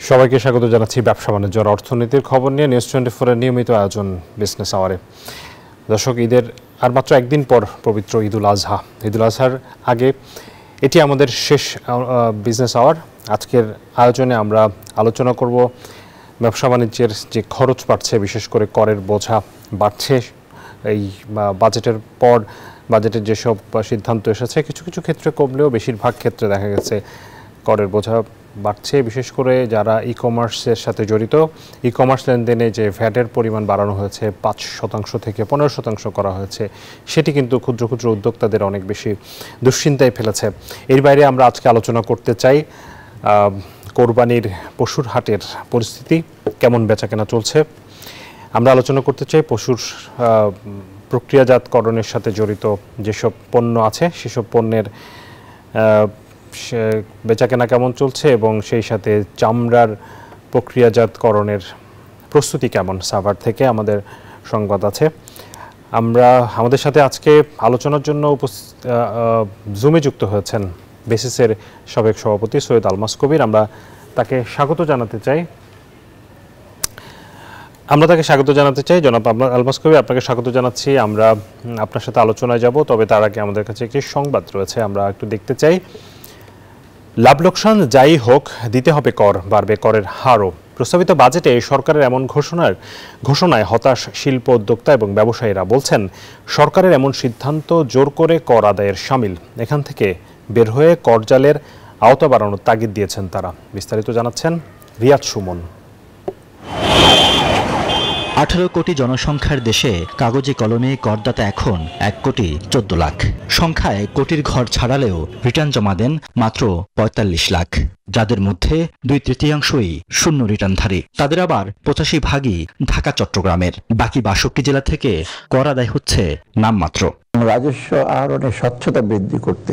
সবাইকে স্বাগত জানাচ্ছি ব্যবসা বাণিজ্য আর অর্থনীতির খবর নিয়ে নিউজ 24 এর নিয়মিত আয়োজন বিজনেস আওয়ারে। দর্শক, ঈদের আর মাত্র একদিন পর পবিত্র ঈদুল আজহা। ঈদুল আজহার আগে এটি আমাদের শেষ বিজনেস আওয়ার। আজকের আয়োজনে আমরা আলোচনা করব ব্যবসা বাণিজ্যের যে খরচ বাড়ছে, বিশেষ করে করের বোঝা বাড়ছে। এই বাজেটের পর বাজেটের যেসব সিদ্ধান্ত এসেছে, কিছু কিছু ক্ষেত্রে কমলেও বেশিরভাগ ক্ষেত্রে দেখা গেছে করের বোঝা বাড়ছে। বিশেষ করে যারা ই কমার্সের সাথে জড়িত, ই কমার্স লেনদেনে যে ভ্যাটের পরিমাণ বাড়ানো হয়েছে ৫% থেকে ১৫% করা হয়েছে, সেটি কিন্তু ক্ষুদ্র ক্ষুদ্র উদ্যোক্তাদের অনেক বেশি দুশ্চিন্তায় ফেলেছে। এর বাইরে আমরা আজকে আলোচনা করতে চাই কোরবানির পশুর হাটের পরিস্থিতি, কেমন বেচাকেনা চলছে। আমরা আলোচনা করতে চাই পশুর প্রক্রিয়াজাতকরণের সাথে জড়িত যেসব পণ্য আছে, সেসব পণ্যের বেচাকেনা কেমন চলছে এবং সেই সাথে চামড়ার প্রক্রিয়াজাতকরণের প্রস্তুতি কেমন। সাভার থেকে আমাদের সংবাদ আছে। আমাদের সাথে আজকে আলোচনার জন্য জুমে যুক্ত হয়েছেন বেসিসের সাবেক সভাপতি সৈয়দ আলমাস কবির। আমরা তাকে স্বাগত জানাতে চাই। জনাব আলমাস কবির, আপনাকে স্বাগত জানাচ্ছি। আমরা আপনার সাথে আলোচনায় যাব, তবে তার আগে আমাদের কাছে একটি সংবাদ রয়েছে, আমরা একটু দেখতে চাই। লাভ লোকসান যাই হোক, দিতে হবে কর, বাড়বে করের হারও। প্রস্তাবিত বাজেটে সরকারের এমন ঘোষণায় হতাশ শিল্প উদ্যোক্তা এবং ব্যবসায়ীরা। বলছেন, সরকারের এমন সিদ্ধান্ত জোর করে কর আদায়ের শামিল। এখান থেকে বের হয়ে করজালের আওতা বাড়ানোর তাগিদ দিয়েছেন তারা। বিস্তারিত জানাচ্ছেন রিয়াদ সুমন। 18 কোটি জনসংখ্যার দেশে কাগজে কলমে করদাতা এখন 1 কোটি 14 লাখ। সংখ্যায় কোটির ঘর ছাড়ালেও রিটার্ন জমা দেন মাত্র 45 লাখ, যাদের মধ্যে 2/3 শূন্য রিটার্নধারী। তাদের আবার 85 ভাগই ঢাকা চট্টগ্রামের। বাকি 62 জেলা থেকে কর আদায় হচ্ছে নামমাত্র। রাজস্ব আহরণে স্বচ্ছতা বৃদ্ধি করতে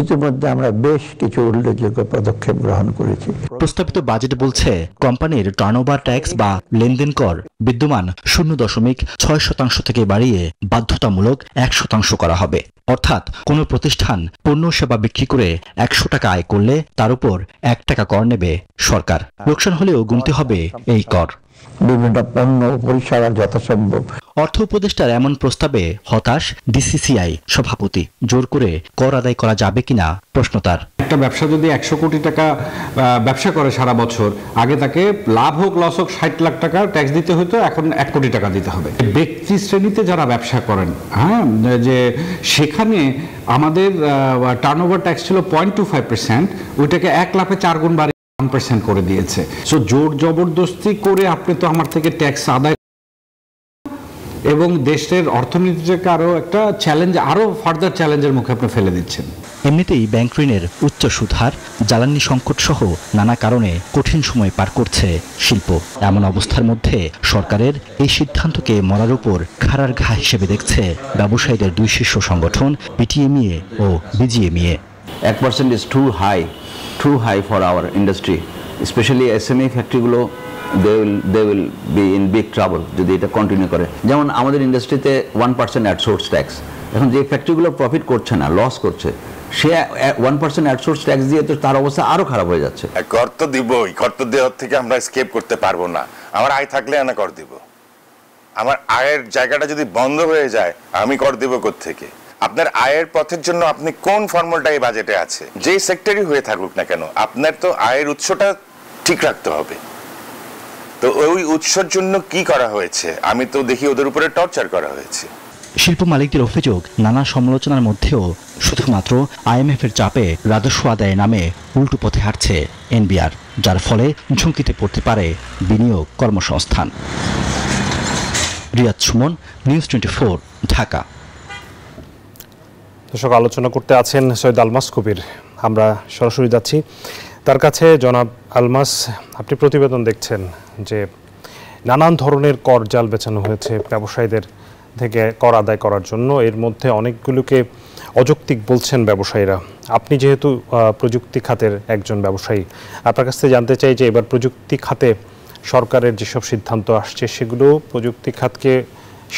ইতিমধ্যে আমরা বেশ কিছু উল্লেখযোগ্য পদক্ষেপ গ্রহণ করেছি। প্রস্তাবিত বাজেট বলছে, কোম্পানির টার্নওভার ট্যাক্স বা লেনদেন কর বিদ্যমান 0.6% থেকে বাড়িয়ে বাধ্যতামূলক 1% করা হবে। অর্থাৎ কোনো প্রতিষ্ঠান পণ্য সেবা বিক্রি করে 100 টাকা আয় করলে তার উপর 1 টাকা কর নেবে সরকার। লোকসান হলেও গুনতে হবে এই কর। বিভিন্ন পণ্য পরিষেবার যথাসম্ভব। অর্থ উপদেষ্টার এমন প্রস্তাবে হতাশ ডিসিসিআই সভাপতি। জোর করে কর আদায় করা যাবে কিনা প্রশ্ন তার। একটা ব্যবসা যদি 100 কোটি টাকা ব্যবসা করে সারা বছর, আগে তাকে লাভ হোক লস হোক 60 লাখ টাকা ট্যাক্স দিতে হতো, এখন 1 কোটি টাকা দিতে হবে। ব্যক্তি শ্রেণীতে যারা ব্যবসা করেন, যে সেখানে আমাদের টার্নওভার ট্যাক্স ছিল 0.25%, ওইটাকে 1 লাখে 4 গুণ বাড়িয়ে 1% করে দিয়েছে। সো জোর জবরদস্তি করে আপনি তো আমার থেকে ট্যাক্স আদায় এবং দেশের অর্থনীতিটাকে আরো একটা চ্যালেঞ্জ, আরো ফার্দার চ্যালেঞ্জের মুখে আপনি ফেলে দিচ্ছেন। এমনিতেই ব্যাংক ঋণের উচ্চ সুদহার, জ্বালানি সংকট সহ নানা কারণে কঠিন সময় পার করছে শিল্প। এমন অবস্থার মধ্যে সরকারের এই সিদ্ধান্তকে মরার উপর খাড়ার ঘা হিসেবে দেখছে ব্যবসায়ীদের 2 শীর্ষ সংগঠন বিটিএমইএ ও BGMEA. 1% is too high for our industry, especially SME ফ্যাক্টরিগুলো they will be in big trouble যদি এটা কন্টিনিউ করে। যেমন আমাদের ইন্ডাস্ট্রিতে 1% অ্যাডসোর্স ট্যাক্স, এখন যে ফ্যাক্টরিগুলো প্রফিট করছে না, লস করছে, সে 1% অ্যাডসোর্স ট্যাক্স দিয়ে তো তার অবস্থা আরো খারাপ হয়ে যাচ্ছে। কর তো দিবই, কর তো দেওয়ার থেকে আমরা স্কেপ করতে পারবো না। আমার আয় থাকলে আমি কর দিব। আমার আয়ের জায়গাটা যদি বন্ধ হয়ে যায়, আমি কর দেব কোত্থেকে? আপনার আয়ের পথের জন্য আপনি কোন ফর্মুলাটা এই বাজেটে আছে, যেই সেক্টরই হয়ে থাকুক না কেন, আপনার তো আয়ের উৎসটা ঠিক রাখতে হবে। তো ওই উৎসর জন্য কি করা হয়েছে? আমি তো দেখি ওদের উপরে টর্চার করা হয়েছে। শিল্প মালিকদের অভিযোগ, নানা সমালোচনার মধ্যেও শুধুমাত্র IMF এর চাপে রাজস্ব আদায়ের নামে উল্টো পথে হাঁটছে এনবিআর, যার ফলে ঝুঁকিতে পড়তে পারে বিনিয়োগ, কর্মসংস্থান। রিয়াদ সুমন, নিউজ 24, ঢাকা। দর্শক, আলোচনা করতে আছেন সৈয়দ আলমাস কবির। আমরা সরাসরি যাচ্ছি তার কাছে। জনাব আলমাস, আপনি প্রতিবেদন দেখছেন যে নানান ধরনের কর জাল বেচানো হয়েছে ব্যবসায়ীদের থেকে কর আদায় করার জন্য। এর মধ্যে অনেকগুলোকে অযৌক্তিক বলছেন ব্যবসায়ীরা। আপনি যেহেতু প্রযুক্তি খাতের একজন ব্যবসায়ী, আপনার কাছ থেকে জানতে চাই যে এবার প্রযুক্তি খাতে সরকারের যেসব সিদ্ধান্ত আসছে, সেগুলো প্রযুক্তি খাতকে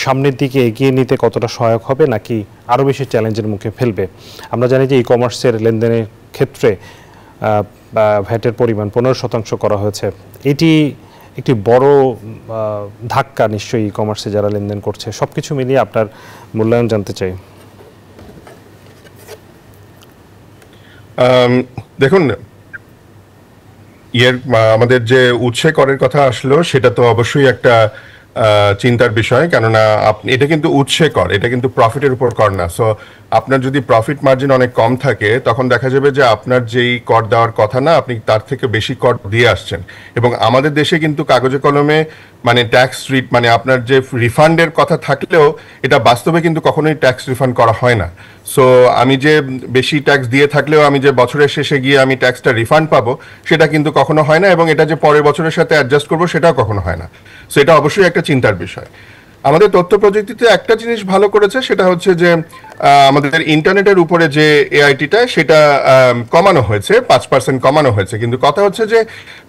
সামনের দিকে এগিয়ে নিতে কতটা সহায়ক হবে, নাকি আরও বেশি চ্যালেঞ্জের মুখে ফেলবে? আমরা জানি যে ই কমার্সের লেনদেনের ক্ষেত্রে ভ্যাটের পরিমাণ 15% করা হয়েছে, এটি একটি বড় ধাক্কা নিশ্চয়ই ই কমার্সে যারা লেনদেন করছে। সবকিছু মিলিয়ে আপনার মূল্যায়ন জানতে চাই। দেখুন, আমাদের যে উৎসে করের কথা আসলো সেটা তো অবশ্যই একটা চিন্তার বিষয়, কেননা এটা কিন্তু উৎসে কর, এটা কিন্তু প্রফিটের উপর কর না। সো আপনার যদি প্রফিট মার্জিন অনেক কম থাকে তখন দেখা যাবে যে আপনার যেই কর দেওয়ার কথা না, আপনি তার থেকে বেশি কর দিয়ে আসছেন। এবং আমাদের দেশে কিন্তু কাগজে কলমে মানে ট্যাক্স রিট মানে আপনার যে রিফান্ডের কথা থাকলেও এটা বাস্তবে কিন্তু কখনোই ট্যাক্স রিফান্ড করা হয় না। সো আমি যে বেশি ট্যাক্স দিয়ে থাকলেও আমি যে বছরের শেষে গিয়ে আমি ট্যাক্সটা রিফান্ড পাবো সেটা কিন্তু কখনো হয় না, এবং এটা যে পরের বছরের সাথে অ্যাডজাস্ট করবো সেটাও কখনো হয় না। সো এটা অবশ্যই একটা চিন্তার বিষয়। আমাদের তথ্য প্রযুক্তিতে একটা জিনিস ভালো করেছে, সেটা হচ্ছে যে আমাদের ইন্টারনেটের উপরে যে এআইটিটা সেটা কমানো হয়েছে, 5% কমানো হয়েছে। কিন্তু কথা হচ্ছে যে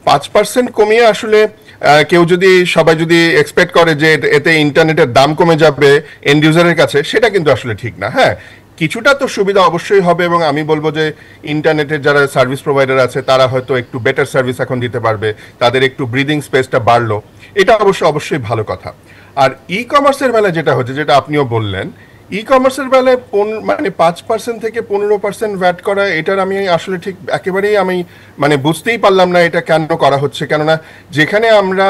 5% কমিয়ে আসলে সবাই যদি এক্সপেক্ট করে যে এতে ইন্টারনেটের দাম কমে যাবে এন্ড ইউজারের কাছে, সেটা কিন্তু আসলে ঠিক না। হ্যাঁ, কিছুটা তো সুবিধা অবশ্যই হবে, এবং আমি বলবো যে ইন্টারনেটের যারা সার্ভিস প্রোভাইডার আছে তারা হয়তো একটু বেটার সার্ভিস এখন দিতে পারবে, তাদের একটু ব্রিদিং স্পেসটা বাড়লো, এটা অবশ্যই ভালো কথা। আর ই কমার্সের বেলায় যেটা হচ্ছে, যেটা আপনিও বললেন, ই কমার্সের বেলায় মানে 5% থেকে 15% ভ্যাট করা, এটার আমি আসলে ঠিক একেবারেই আমি মানে বুঝতেই পারলাম না এটা কেন করা হচ্ছে। কেননা যেখানে আমরা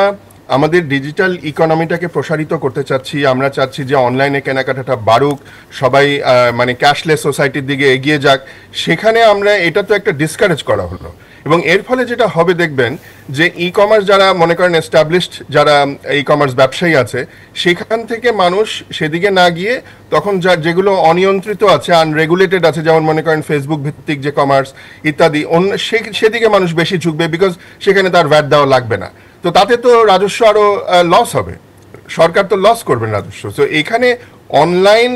আমাদের ডিজিটাল ইকোনমিটাকে প্রসারিত করতে চাচ্ছি, আমরা চাচ্ছি যে অনলাইনে কেনাকাটাটা বাড়ুক, সবাই মানে ক্যাশলেস সোসাইটির দিকে এগিয়ে যাক, সেখানে আমরা এটা তো একটা ডিসকারেজ করা হলো। এবং এর ফলে যেটা হবে দেখবেন যে ই কমার্স যারা মনে করেন এস্টাবলিশড যারা ই কমার্স ব্যবসায়ী আছে, সেখান থেকে মানুষ সেদিকে না গিয়ে তখন যেগুলো অনিয়ন্ত্রিত আছে, আনরেগুলেটেড আছে, যেমন মনে করেন ফেসবুক ভিত্তিক যে কমার্স ইত্যাদি, সেদিকে মানুষ বেশি ঝুঁকবে, বিকজ সেখানে তার ভ্যাট দেওয়া লাগবে না। তো তাতে তো রাজস্ব আরো লস হবে, সরকার তো লস করবেন রাজস্ব। তো এখানে অনলাইন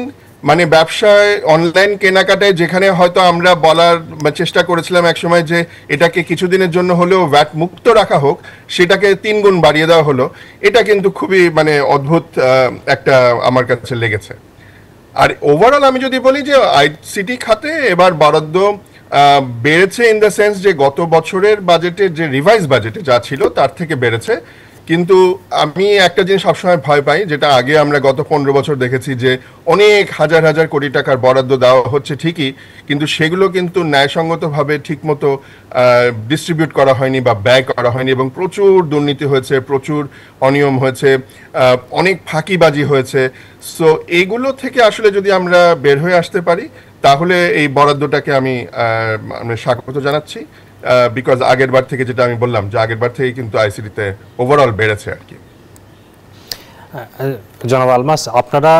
মানে ব্যবসায়, অনলাইন কেনাকাটায় যেখানে হয়তো আমরা বলার চেষ্টা করেছিলাম একসময় যে এটাকে কিছুদিনের জন্য হলেও ভ্যাট মুক্ত রাখা হোক, সেটাকে 3 গুণ বাড়িয়ে দেওয়া হলো। এটা কিন্তু খুবই মানে অদ্ভুত একটা আমার কাছে লেগেছে। আর ওভারঅল আমি যদি বলি যে আইসিটি খাতে এবার বরাদ্দ বেড়েছে ইন দ্য সেন্স যে গত বছরের বাজেটে যে রিভাইজ বাজেটে যা ছিল তার থেকে বেড়েছে। কিন্তু আমি একটা জিনিস সবসময় ভয় পাই, যেটা আগে আমরা গত 15 বছর দেখেছি যে অনেক হাজার হাজার কোটি টাকার বরাদ্দ দেওয়া হচ্ছে ঠিকই, কিন্তু সেগুলো কিন্তু ন্যায়সঙ্গতভাবে ঠিকমতো ডিস্ট্রিবিউট করা হয়নি বা ব্যয় করা হয়নি, এবং প্রচুর দুর্নীতি হয়েছে, প্রচুর অনিয়ম হয়েছে, অনেক ফাঁকিবাজি হয়েছে। সো এগুলো থেকে আসলে যদি আমরা বের হয়ে আসতে পারি তাহলে এই বরাদ্দটাকে আমি স্বাগত জানাচ্ছি, বিকজ আগের বার থেকে যেটা আমি বললাম যে আগের বার থেকে কিন্তু আইসিটিতে ওভারঅল বেড়েছে আর কি। জনাব আলমাস, আপনারা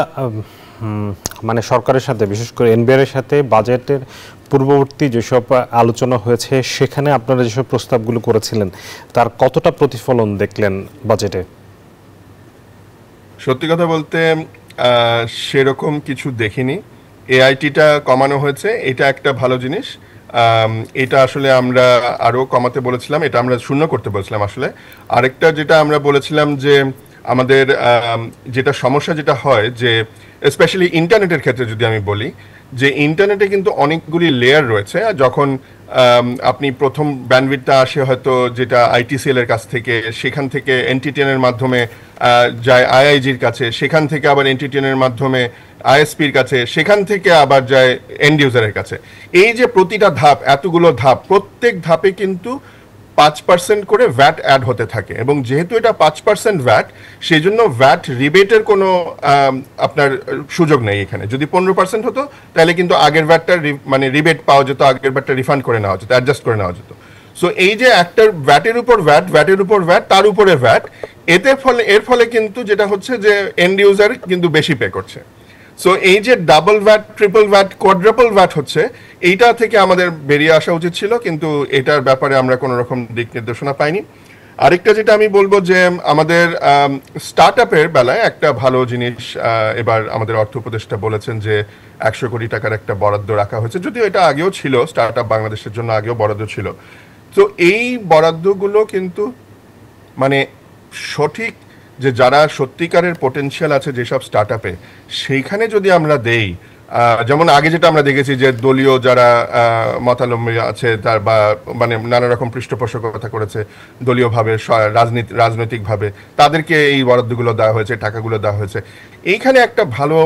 মানে সরকারের সাথে, বিশেষ করে এনবিআর এর সাথে বাজেটের পূর্ববর্তী যেসব আলোচনা হয়েছে সেখানে আপনারা যেসব প্রস্তাবগুলো করেছিলেন তার কতটা প্রতিফলন দেখলেন বাজেটে? সত্যি কথা বলতে সেরকম কিছু দেখিনি। এআইটিটা কমানো হয়েছে, এটা একটা ভালো জিনিস। এটা আসলে আমরা আরও কমাতে বলেছিলাম, এটা আমরা শূন্য করতে বলেছিলাম আসলে। আরেকটা যেটা আমরা বলেছিলাম যে আমাদের যেটা সমস্যা যেটা হয় যে স্পেশালি ইন্টারনেটের ক্ষেত্রে যদি আমি বলি, যে ইন্টারনেটে কিন্তু অনেকগুলি লেয়ার রয়েছে। যখন আপনি প্রথম ব্যান্ডউইথটা আসে হয়তো যেটা আইটিসিএল এর কাছ থেকে, সেখান থেকে এনটিটিএনের মাধ্যমে যায় আইআইজির কাছে, সেখান থেকে আবার এনটিটিএনের মাধ্যমে আইএসপির কাছে, সেখান থেকে আবার যায় এন্ড ইউজারের কাছে। এই যে প্রতিটা ধাপ, এতগুলো ধাপ, প্রত্যেক ধাপে কিন্তু 5% করে ভ্যাট অ্যাড হতে থাকে, এবং যেহেতু এটা 5% ভ্যাট, সেই জন্য ভ্যাট রিবেটের কোনো আপনার সুযোগ নেই এখানে। যদি 15% হতো তাহলে কিন্তু আগের ভ্যাটটা মানে রিবেট পাওয়া যেত, আগের ভ্যাটটা রিফান্ড করে নেওয়া যেত, অ্যাডজাস্ট করে নেওয়া যেত। সো এই যে একটা ভ্যাটের উপর ভ্যাট, ভ্যাটের উপর ভ্যাট, তার উপরে ভ্যাট, এর ফলে কিন্তু যেটা হচ্ছে যে এন্ড ইউজার কিন্তু বেশি পে করছে। সো এই যে double vat, triple vat, quadruple vat হচ্ছে, এইটা থেকে আমাদের বেরিয়ে আসা উচিত ছিল, কিন্তু এটার ব্যাপারে আমরা কোনো রকম দিক নির্দেশনা পাইনি। আরেকটা যেটা আমি বলবো যে আমাদের স্টার্ট আপের বেলায় একটা ভালো জিনিস এবার আমাদের অর্থ উপদেষ্টা বলেছেন যে 100 কোটি টাকার একটা বরাদ্দ রাখা হয়েছে, যদিও এটা আগেও ছিল, স্টার্ট আপ বাংলাদেশের জন্য আগেও বরাদ্দ ছিল। তো এই বরাদ্দগুলো কিন্তু মানে সঠিক যে যারা সত্যিকারের পোটেনশিয়াল আছে যেসব স্টার্ট আপে, সেইখানে যদি আমরা দেই যেমন আগে যেটা আমরা দেখেছি যে দলীয় যারা মতালম্বী আছে তার বা মানে নানা রকম পৃষ্ঠপোষকতা করেছে দলীয়ভাবে রাজনৈতিকভাবে, তাদেরকে এই বরাদ্দগুলো দেওয়া হয়েছে, টাকাগুলো দেওয়া হয়েছে। এইখানে একটা ভালো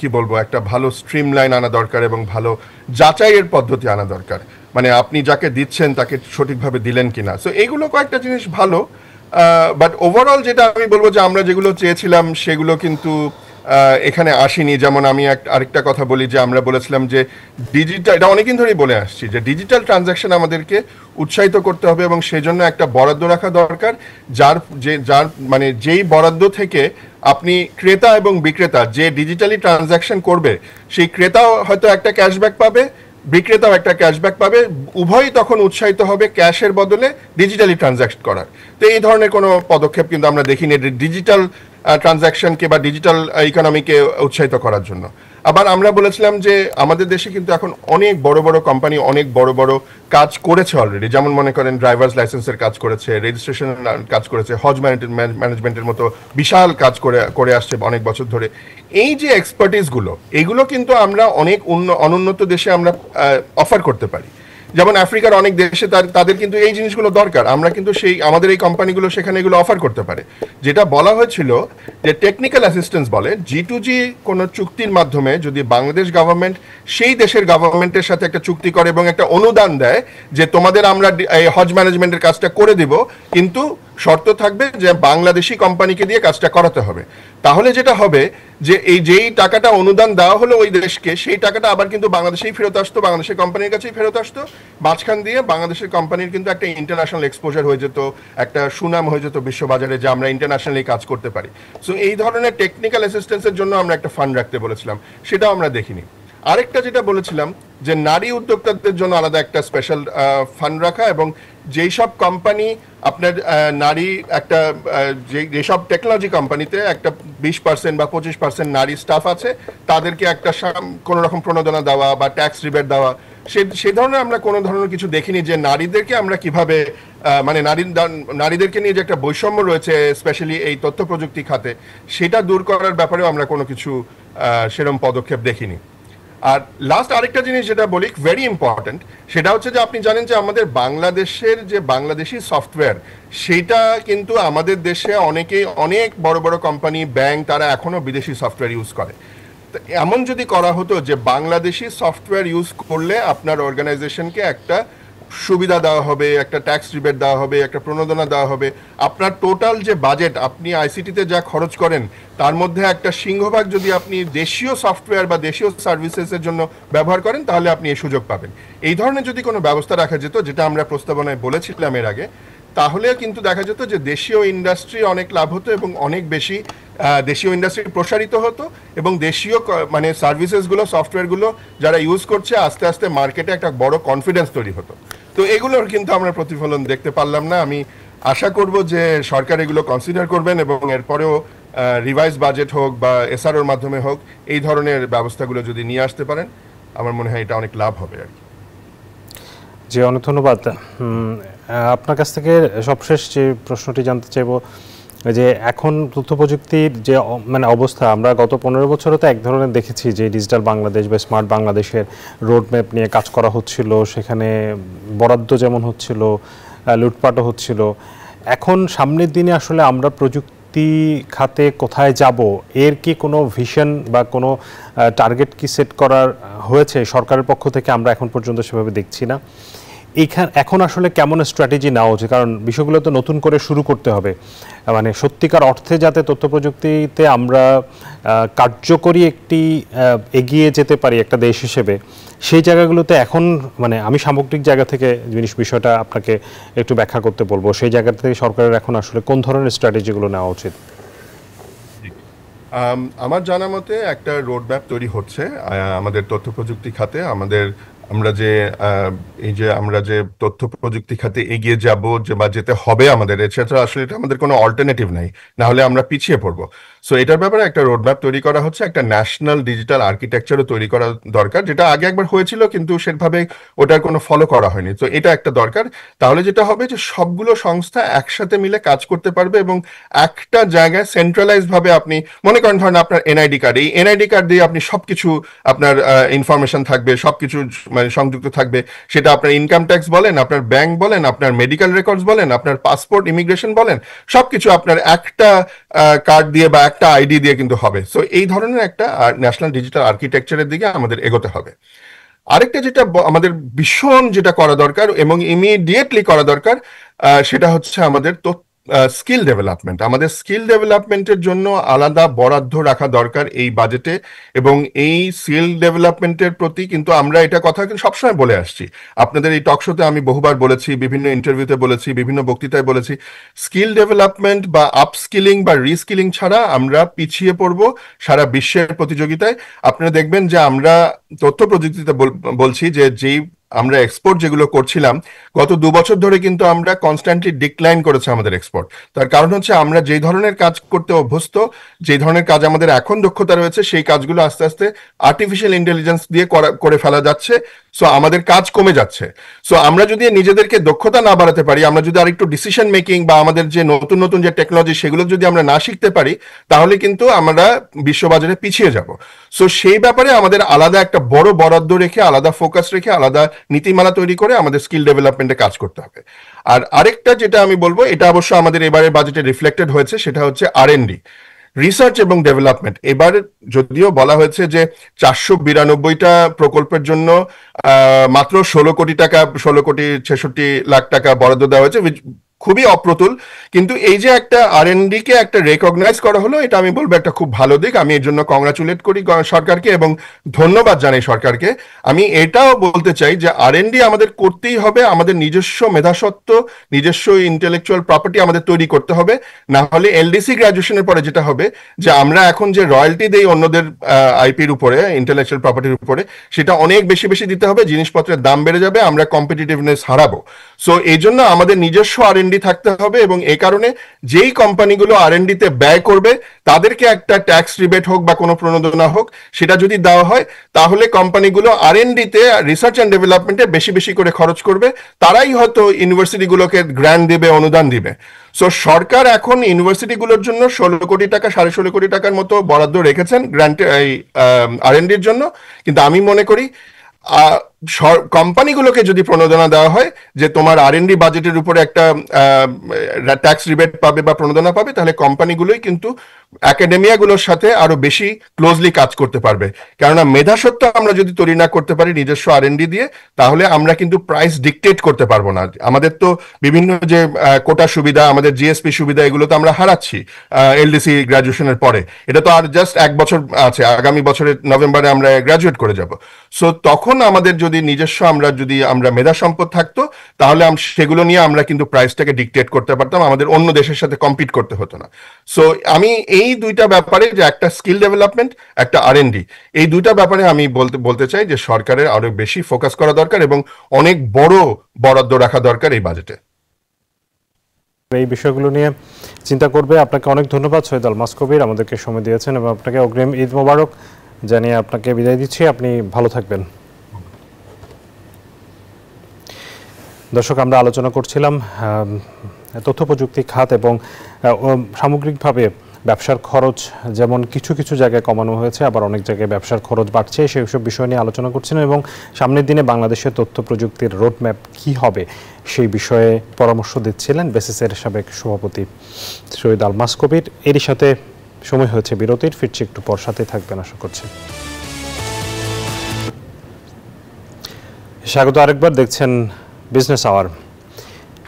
কি বলবো, একটা ভালো স্ট্রিমলাইন আনা দরকার এবং ভালো যাচাইয়ের পদ্ধতি আনা দরকার, মানে আপনি যাকে দিচ্ছেন তাকে সঠিকভাবে দিলেন কিনা। সো এইগুলো কয়েকটা জিনিস ভালো, বাট ওভারঅল যেটা আমি বলবো যে আমরা যেগুলো চেয়েছিলাম সেগুলো কিন্তু এখানে আসেনি। যেমন আমি আরেকটা কথা বলি যে আমরা বলেছিলাম যে ডিজিটাল, এটা অনেকদিন ধরেই বলে আসছি যে ডিজিটাল ট্রানজ্যাকশন আমাদেরকে উৎসাহিত করতে হবে এবং সেজন্য একটা বরাদ্দ রাখা দরকার, যার মানে যেই বরাদ্দ থেকে আপনি ক্রেতা এবং বিক্রেতা যে ডিজিটালি ট্রানজ্যাকশন করবে সেই ক্রেতাও হয়তো একটা ক্যাশব্যাক পাবে, বিক্রেতাও একটা ক্যাশব্যাক পাবে, উভয়ই তখন উৎসাহিত হবে ক্যাশের বদলে ডিজিটালি ট্রানজ্যাকশন করার। তো এই ধরনের কোনো পদক্ষেপ কিন্তু আমরা দেখিনি ডিজিটাল ট্রানজ্যাকশনকে বা ডিজিটাল ইকোনমিকে উৎসাহিত করার জন্য। আবার আমরা বলেছিলাম যে আমাদের দেশে কিন্তু এখন অনেক বড় বড় কোম্পানি অনেক বড় বড় কাজ করেছে অলরেডি, যেমন মনে করেন ড্রাইভার্স লাইসেন্সের কাজ করেছে, রেজিস্ট্রেশন কাজ করেছে, হজ ম্যানেজমেন্টের মতো বিশাল কাজ করে আসছে অনেক বছর ধরে। এই যে এক্সপার্টিসগুলো, এইগুলো কিন্তু আমরা অনেক অনুন্নত দেশে আমরা অফার করতে পারি। যেমন আফ্রিকার অনেক দেশে তাদের কিন্তু এই জিনিসগুলো দরকার, আমরা কিন্তু সেই আমাদের এই কোম্পানিগুলো সেখানে এগুলো অফার করতে পারে। যেটা বলা হয়েছিল যে টেকনিক্যাল অ্যাসিস্ট্যান্স বলে, G2G কোনো চুক্তির মাধ্যমে যদি বাংলাদেশ গভর্নমেন্ট সেই দেশের গভর্নমেন্টের সাথে একটা চুক্তি করে এবং একটা অনুদান দেয় যে তোমাদের আমরা এই হজ ম্যানেজমেন্টের কাজটা করে দিব, কিন্তু শর্ত থাকবে যে বাংলাদেশি কোম্পানিকে দিয়ে কাজটা করাতে হবে, তাহলে যেটা হবে যে যেই টাকাটা অনুদান দেওয়া হলো ওই দেশকে, সেই টাকাটা আবার কিন্তু বাংলাদেশেই ফেরত আসতো, বাংলাদেশের কোম্পানির কাছেই ফেরত আসতো। মাঝখান দিয়ে বাংলাদেশের কোম্পানির কিন্তু একটা ইন্টারন্যাশনাল এক্সপোজার হয়ে যেত, একটা সুনাম হয়ে যেত বিশ্ববাজারে যে আমরা ইন্টারন্যাশনালি কাজ করতে পারি। সো এই ধরনের টেকনিক্যাল অ্যাসিস্ট্যান্সের জন্য আমরা একটা ফান্ড রাখতে বলেছিলাম, সেটাও আমরা দেখিনি। আরেকটা যেটা বলেছিলাম যে নারী উদ্যোক্তাদের জন্য আলাদা একটা স্পেশাল ফান্ড রাখা, এবং যেই সব কোম্পানি আপনার নারী একটা যেসব টেকনোলজি কোম্পানিতে একটা 20% বা 25% নারী স্টাফ আছে, তাদেরকে একটা কোনো রকম প্রণোদনা দেওয়া বা ট্যাক্স রিবেট দেওয়া, সেই ধরনের আমরা কোনো ধরনের কিছু দেখিনি। যে নারীদেরকে আমরা কিভাবে মানে নারীদেরকে নিয়ে যে একটা বৈষম্য রয়েছে স্পেশালি এই তথ্য প্রযুক্তি খাতে, সেটা দূর করার ব্যাপারেও আমরা কোনো কিছু সেরকম পদক্ষেপ দেখিনি। আর লাস্ট আরেকটা জিনিস যেটা বলি ভেরি ইম্পর্টেন্ট, সেটা হচ্ছে যে আপনি জানেন যে আমাদের বাংলাদেশের যে বাংলাদেশি সফটওয়্যার, সেটা কিন্তু আমাদের দেশে অনেক বড় বড় কোম্পানি, ব্যাংক, তারা এখনো বিদেশি সফটওয়্যার ইউজ করে। এমন যদি করা হতো যে বাংলাদেশি সফটওয়্যার ইউজ করলে আপনার অর্গানাইজেশনকে একটা সুবিধা দেওয়া হবে, একটা ট্যাক্স রিবেট দেওয়া হবে, একটা প্রণোদনা দেওয়া হবে, আপনার টোটাল যে বাজেট আপনি আইসিটিতে যা খরচ করেন তার মধ্যে একটা সিংহভাগ যদি আপনি দেশীয় সফটওয়্যার বা দেশীয় সার্ভিসেসের জন্য ব্যবহার করেন, তাহলে আপনি এই সুযোগ পাবেন। এই ধরনের যদি কোনো ব্যবস্থা রাখা যেত, যেটা আমরা প্রস্তাবনায় বলেছিলাম এর আগে, তাহলে কিন্তু দেখা যেত যে দেশীয় ইন্ডাস্ট্রি অনেক লাভ হতো এবং অনেক বেশি দেশীয় ইন্ডাস্ট্রি প্রসারিত হতো, এবং দেশীয় মানে সার্ভিসেসগুলো, সফটওয়্যারগুলো যারা ইউজ করছে আস্তে আস্তে মার্কেটে একটা বড় কনফিডেন্স তৈরি হতো। তো এগুলোর কিন্তু আমরা প্রতিফলন দেখতে পারলাম না। আমি আশা করব যে সরকার এগুলো কনসিডার করবেন এবং এরপরেও রিভাইজ বাজেট হোক বা এসআরওর মাধ্যমে হোক, এই ধরনের ব্যবস্থাগুলো যদি নিয়ে আসতে পারেন, আমার মনে হয় এটা অনেক লাভ হবে আর কি। জি, অনেক ধন্যবাদ। আপনার কাছ থেকে সবশেষ যে প্রশ্নটি জানতে চাইব, যে এখন তথ্য প্রযুক্তির যে মানে অবস্থা, আমরা গত 15 বছরে তো এক ধরনের দেখেছি যে ডিজিটাল বাংলাদেশ বা স্মার্ট বাংলাদেশের রোডম্যাপ নিয়ে কাজ করা হচ্ছিল, সেখানে বরাদ্দ যেমন হচ্ছিল, লুটপাটও হচ্ছিল। এখন সামনের দিনে আসলে আমরা প্রযুক্তি খাতে কোথায় যাব, এর কি কোনো ভিশন বা কোনো টার্গেট কি সেট করার হয়েছে সরকারের পক্ষ থেকে? আমরা এখন পর্যন্ত সেভাবে দেখছি না। এখন আসলে কেমন স্ট্র্যাটেজি নেওয়া উচিত? কারণ বিষয়গুলো তো নতুন করে শুরু করতে হবে, মানে সত্যিকার অর্থে যাতে তথ্য প্রযুক্তিতে আমরা কার্যকরী একটি এগিয়ে যেতে পারি একটা দেশ হিসেবে, সেই জায়গাগুলোতে এখন মানে আমি সামগ্রিক জায়গা থেকে বিষয়টা আপনাকে একটু ব্যাখ্যা করতে বলবো। সেই জায়গা থেকে সরকারের এখন আসলে কোন ধরনের স্ট্র্যাটেজিগুলো নেওয়া উচিত? আমার জানা মতে একটা রোডম্যাপ তৈরি হচ্ছে আমাদের তথ্য প্রযুক্তি খাতে। আমাদের আমরা যে এই যে আমরা যে তথ্য প্রযুক্তি খাতে এগিয়ে যাব যে বা যেতে হবে আমাদের, এছাড়া আসলে এটা আমাদের কোনো অল্টারনেটিভ নাই, না হলে আমরা পিছিয়ে পড়বো। সো এটার ব্যাপারে একটা রোডম্যাপ তৈরি করা হচ্ছে, একটা ন্যাশনাল ডিজিটাল আর্কিটেকচারও তৈরি করা দরকার, যেটা আগে একবার হয়েছিল কিন্তু সেভাবে ওটার কোনো ফলো করা হয়নি। তো এটা একটা দরকার। তাহলে যেটা হবে যে সবগুলো সংস্থা একসাথে মিলে কাজ করতে পারবে এবং একটা জায়গায় সেন্ট্রালাইজ ভাবে, আপনি মনে করেন ধরেন আপনার এনআইডি কার্ড, এই এনআইডি কার্ড দিয়ে আপনি সবকিছু আপনার ইনফরমেশন থাকবে, সবকিছু মানে সংযুক্ত থাকবে, সেটা আপনার ইনকাম ট্যাক্স বলেন, আপনার ব্যাংক বলেন, আপনার মেডিকেল রেকর্ডস বলেন, আপনার পাসপোর্ট ইমিগ্রেশন বলেন, সবকিছু আপনার একটা কার্ড দিয়ে বা একটা আইডি দিয়ে কিন্তু হবে। সো এই ধরনের একটা ন্যাশনাল ডিজিটাল আর্কিটেকচারের দিকে আমাদের এগোতে হবে। আরেকটা যেটা আমাদের ভীষণ যেটা করা দরকার এবং ইমিডিয়েটলি করা দরকার, সেটা হচ্ছে আমাদের স্কিল ডেভেলপমেন্ট। আমাদের স্কিল ডেভেলপমেন্টের জন্য আলাদা বরাদ্দ রাখা দরকার এই বাজেটে, এবং এই স্কিল ডেভেলপমেন্টের প্রতি কিন্তু আমরা এটা কথা কিন্তু সবসময় বলে আসছি। আপনাদের এই টক শোতে আমি বহুবার বলেছি, বিভিন্ন ইন্টারভিউতে বলেছি, বিভিন্ন বক্তৃতায় বলেছি, স্কিল ডেভেলপমেন্ট বা আপস্কিলিং বা রিস্কিলিং ছাড়া আমরা পিছিয়ে পড়ব সারা বিশ্বের প্রতিযোগিতায়। আপনারা দেখবেন যে আমরা তথ্য প্রযুক্তিতে বলছি যে যেই আমরা এক্সপোর্ট যেগুলো করছিলাম গত 2 বছর ধরে কিন্তু আমরা কনস্ট্যান্টলি ডিক্লাইন করেছে আমাদের এক্সপোর্ট। তার কারণ হচ্ছে আমরা যেই ধরনের কাজ করতে অভ্যস্ত, যেই ধরনের কাজ আমাদের এখন দক্ষতা রয়েছে, সেই কাজগুলো আস্তে আস্তে আর্টিফিশিয়াল ইন্টেলিজেন্স দিয়ে করে ফেলা যাচ্ছে। সো আমাদের কাজ কমে যাচ্ছে। সো আমরা যদি নিজেদেরকে দক্ষতা না বাড়াতে পারি, আমরা যদি আরেকটু ডিসিশন মেকিং বা আমাদের যে নতুন নতুন যে টেকনোলজি সেগুলো যদি আমরা না শিখতে পারি, তাহলে কিন্তু আমরা বিশ্ববাজারে পিছিয়ে যাব। সো সেই ব্যাপারে আমাদের আলাদা একটা বড় বরাদ্দ রেখে, আলাদা ফোকাস রেখে, আলাদা নীতিমালা তৈরি করে আমাদের স্কিল ডেভেলপমেন্টে কাজ করতে হবে। আর আরেকটা যেটা আমি বলবো, এটা অবশ্য আমাদের এবারে বাজেটে রিফ্লেক্টেড হয়েছে, সেটা হচ্ছে R&D, রিসার্চ এবং ডেভেলপমেন্ট। এবার যদিও বলা হয়েছে যে 492টা প্রকল্পের জন্য মাত্র 16,66,00,00,000 টাকা বরাদ্দ দেওয়া হয়েছে, খুবই অপ্রতুল। কিন্তু এই যে একটা R&D কে একটা রেকগনাইজ করা হলো, এটা আমি বলবো একটা খুব ভালো দিক। আমি এর জন্য কংগ্রাচুলেট করি সরকারকে এবং ধন্যবাদ জানাই সরকারকে। আমি এটাও বলতে চাই যে R&D আমাদের করতেই হবে, আমাদের নিজস্ব মেধাসত্ব, নিজস্ব ইন্টেলেকচুয়াল প্রপার্টি আমাদের তৈরি করতে হবে। না হলে LDC গ্রাজুয়েশনের পরে যেটা হবে যে আমরা এখন যে রয়্যালটি দেই অন্যদের আইপির উপরে, ইন্টেলেকচুয়াল প্রপার্টির উপরে, সেটা অনেক বেশি বেশি দিতে হবে, জিনিসপত্রের দাম বেড়ে যাবে, আমরা কম্পিটিটিভনেস হারাবো। সো এই জন্য আমাদের নিজস্ব R&D থাকতে হবে, এবং এই কারণে যেই কোম্পানিগুলো R&D তে ব্যয় করবে তাদেরকে একটা ট্যাক্স রিবেট হোক বা কোনো প্রণোদনা হোক, সেটা যদি দেওয়া হয়, তাহলে কোম্পানিগুলো R&D তে, রিসার্চ অ্যান্ড ডেভেলপমেন্টে বেশি বেশি করে খরচ করবে। তারাই হয়তো ইউনিভার্সিটিগুলোকে গ্র্যান্ট দিবে, অনুদান দিবে। সো সরকার এখন ইউনিভার্সিটিগুলোর জন্য 16 কোটি টাকা, 16.5 কোটি টাকার মতো বরাদ্দ রেখেছেন গ্র্যান্ট এই R&Dর জন্য। কিন্তু আমি মনে করি কোম্পানিগুলোকে যদি প্রণোদনা দেওয়া হয় যে তোমার R&D বাজেটের উপরে একটা ট্যাক্স রিবেট পাবে বা প্রণোদনা পাবে, তাহলে কোম্পানিগুলোই কিন্তু একাডেমিয়াগুলোর সাথে আরো বেশি ক্লোজলি কাজ করতে পারবে। কেননা মেধাসত্ব আমরা যদি তৈরি না করতে পারি নিজস্ব R&D দিয়ে, তাহলে আমরা কিন্তু প্রাইস ডিকটেট করতে পারবো না। আমাদের তো বিভিন্ন যে কোটা সুবিধা, আমাদের জিএসপি সুবিধা, এগুলো তো আমরা হারাচ্ছি LDC গ্রাজুয়েশনের পরে। এটা তো আর জাস্ট 1 বছর আছে, আগামী বছরের নভেম্বরে আমরা গ্রাজুয়েট করে যাব। সো তখন আমাদের যদি নিজস্ব আমরা মেধা সম্পদ থাকতো, তাহলে সেগুলো নিয়ে আমরা কিন্তু প্রাইসটাকে ডিকটেট করতে পারতাম, আমাদের অন্য দেশের সাথে কম্পিট করতে হতো না। সো আমি এই দুইটা ব্যাপারে, যে একটা স্কিল ডেভেলপমেন্ট, একটা R&D, এই দুইটা ব্যাপারে আমি বলতে চাই যে সরকারের আরো বেশি ফোকাস করা দরকার এবং অনেক বড় বরাদ্দ রাখা দরকার এই বাজেটে। এই বিষয়গুলো নিয়ে চিন্তা করবে। আপনাকে অনেক ধন্যবাদ সৈয়দ আলমাস কবির, আমাদেরকে সময় দিয়েছেন, এবং আপনাকে অগ্রিম ঈদ মোবারক জানিয়ে আপনাকে বিদায় দিচ্ছি। আপনি ভালো থাকবেন। দর্শক, আমরা আলোচনা করছিলাম তথ্য প্রযুক্তি খাত এবং সামগ্রিকভাবে ব্যবসার খরচ যেমন কিছু কিছু জায়গায় কমানো হয়েছে, আবার অনেক জায়গায় ব্যবসার খরচ বাড়ছে, সেই সব বিষয় নিয়ে আলোচনা করছিলেন। এবং সামনের দিনে বাংলাদেশের তথ্য প্রযুক্তির রোডম্যাপ কী হবে সেই বিষয়ে পরামর্শ দিচ্ছিলেন বেসিসের সাবেক সভাপতি সৈয়দ আলমাস কবির। এরই সাথে সময় হয়েছে বিরতির, ফিরছি একটু পর, সাথে থাকবেন আশা করছি। স্বাগত আরেকবার, দেখছেন বিজনেস আওয়ার।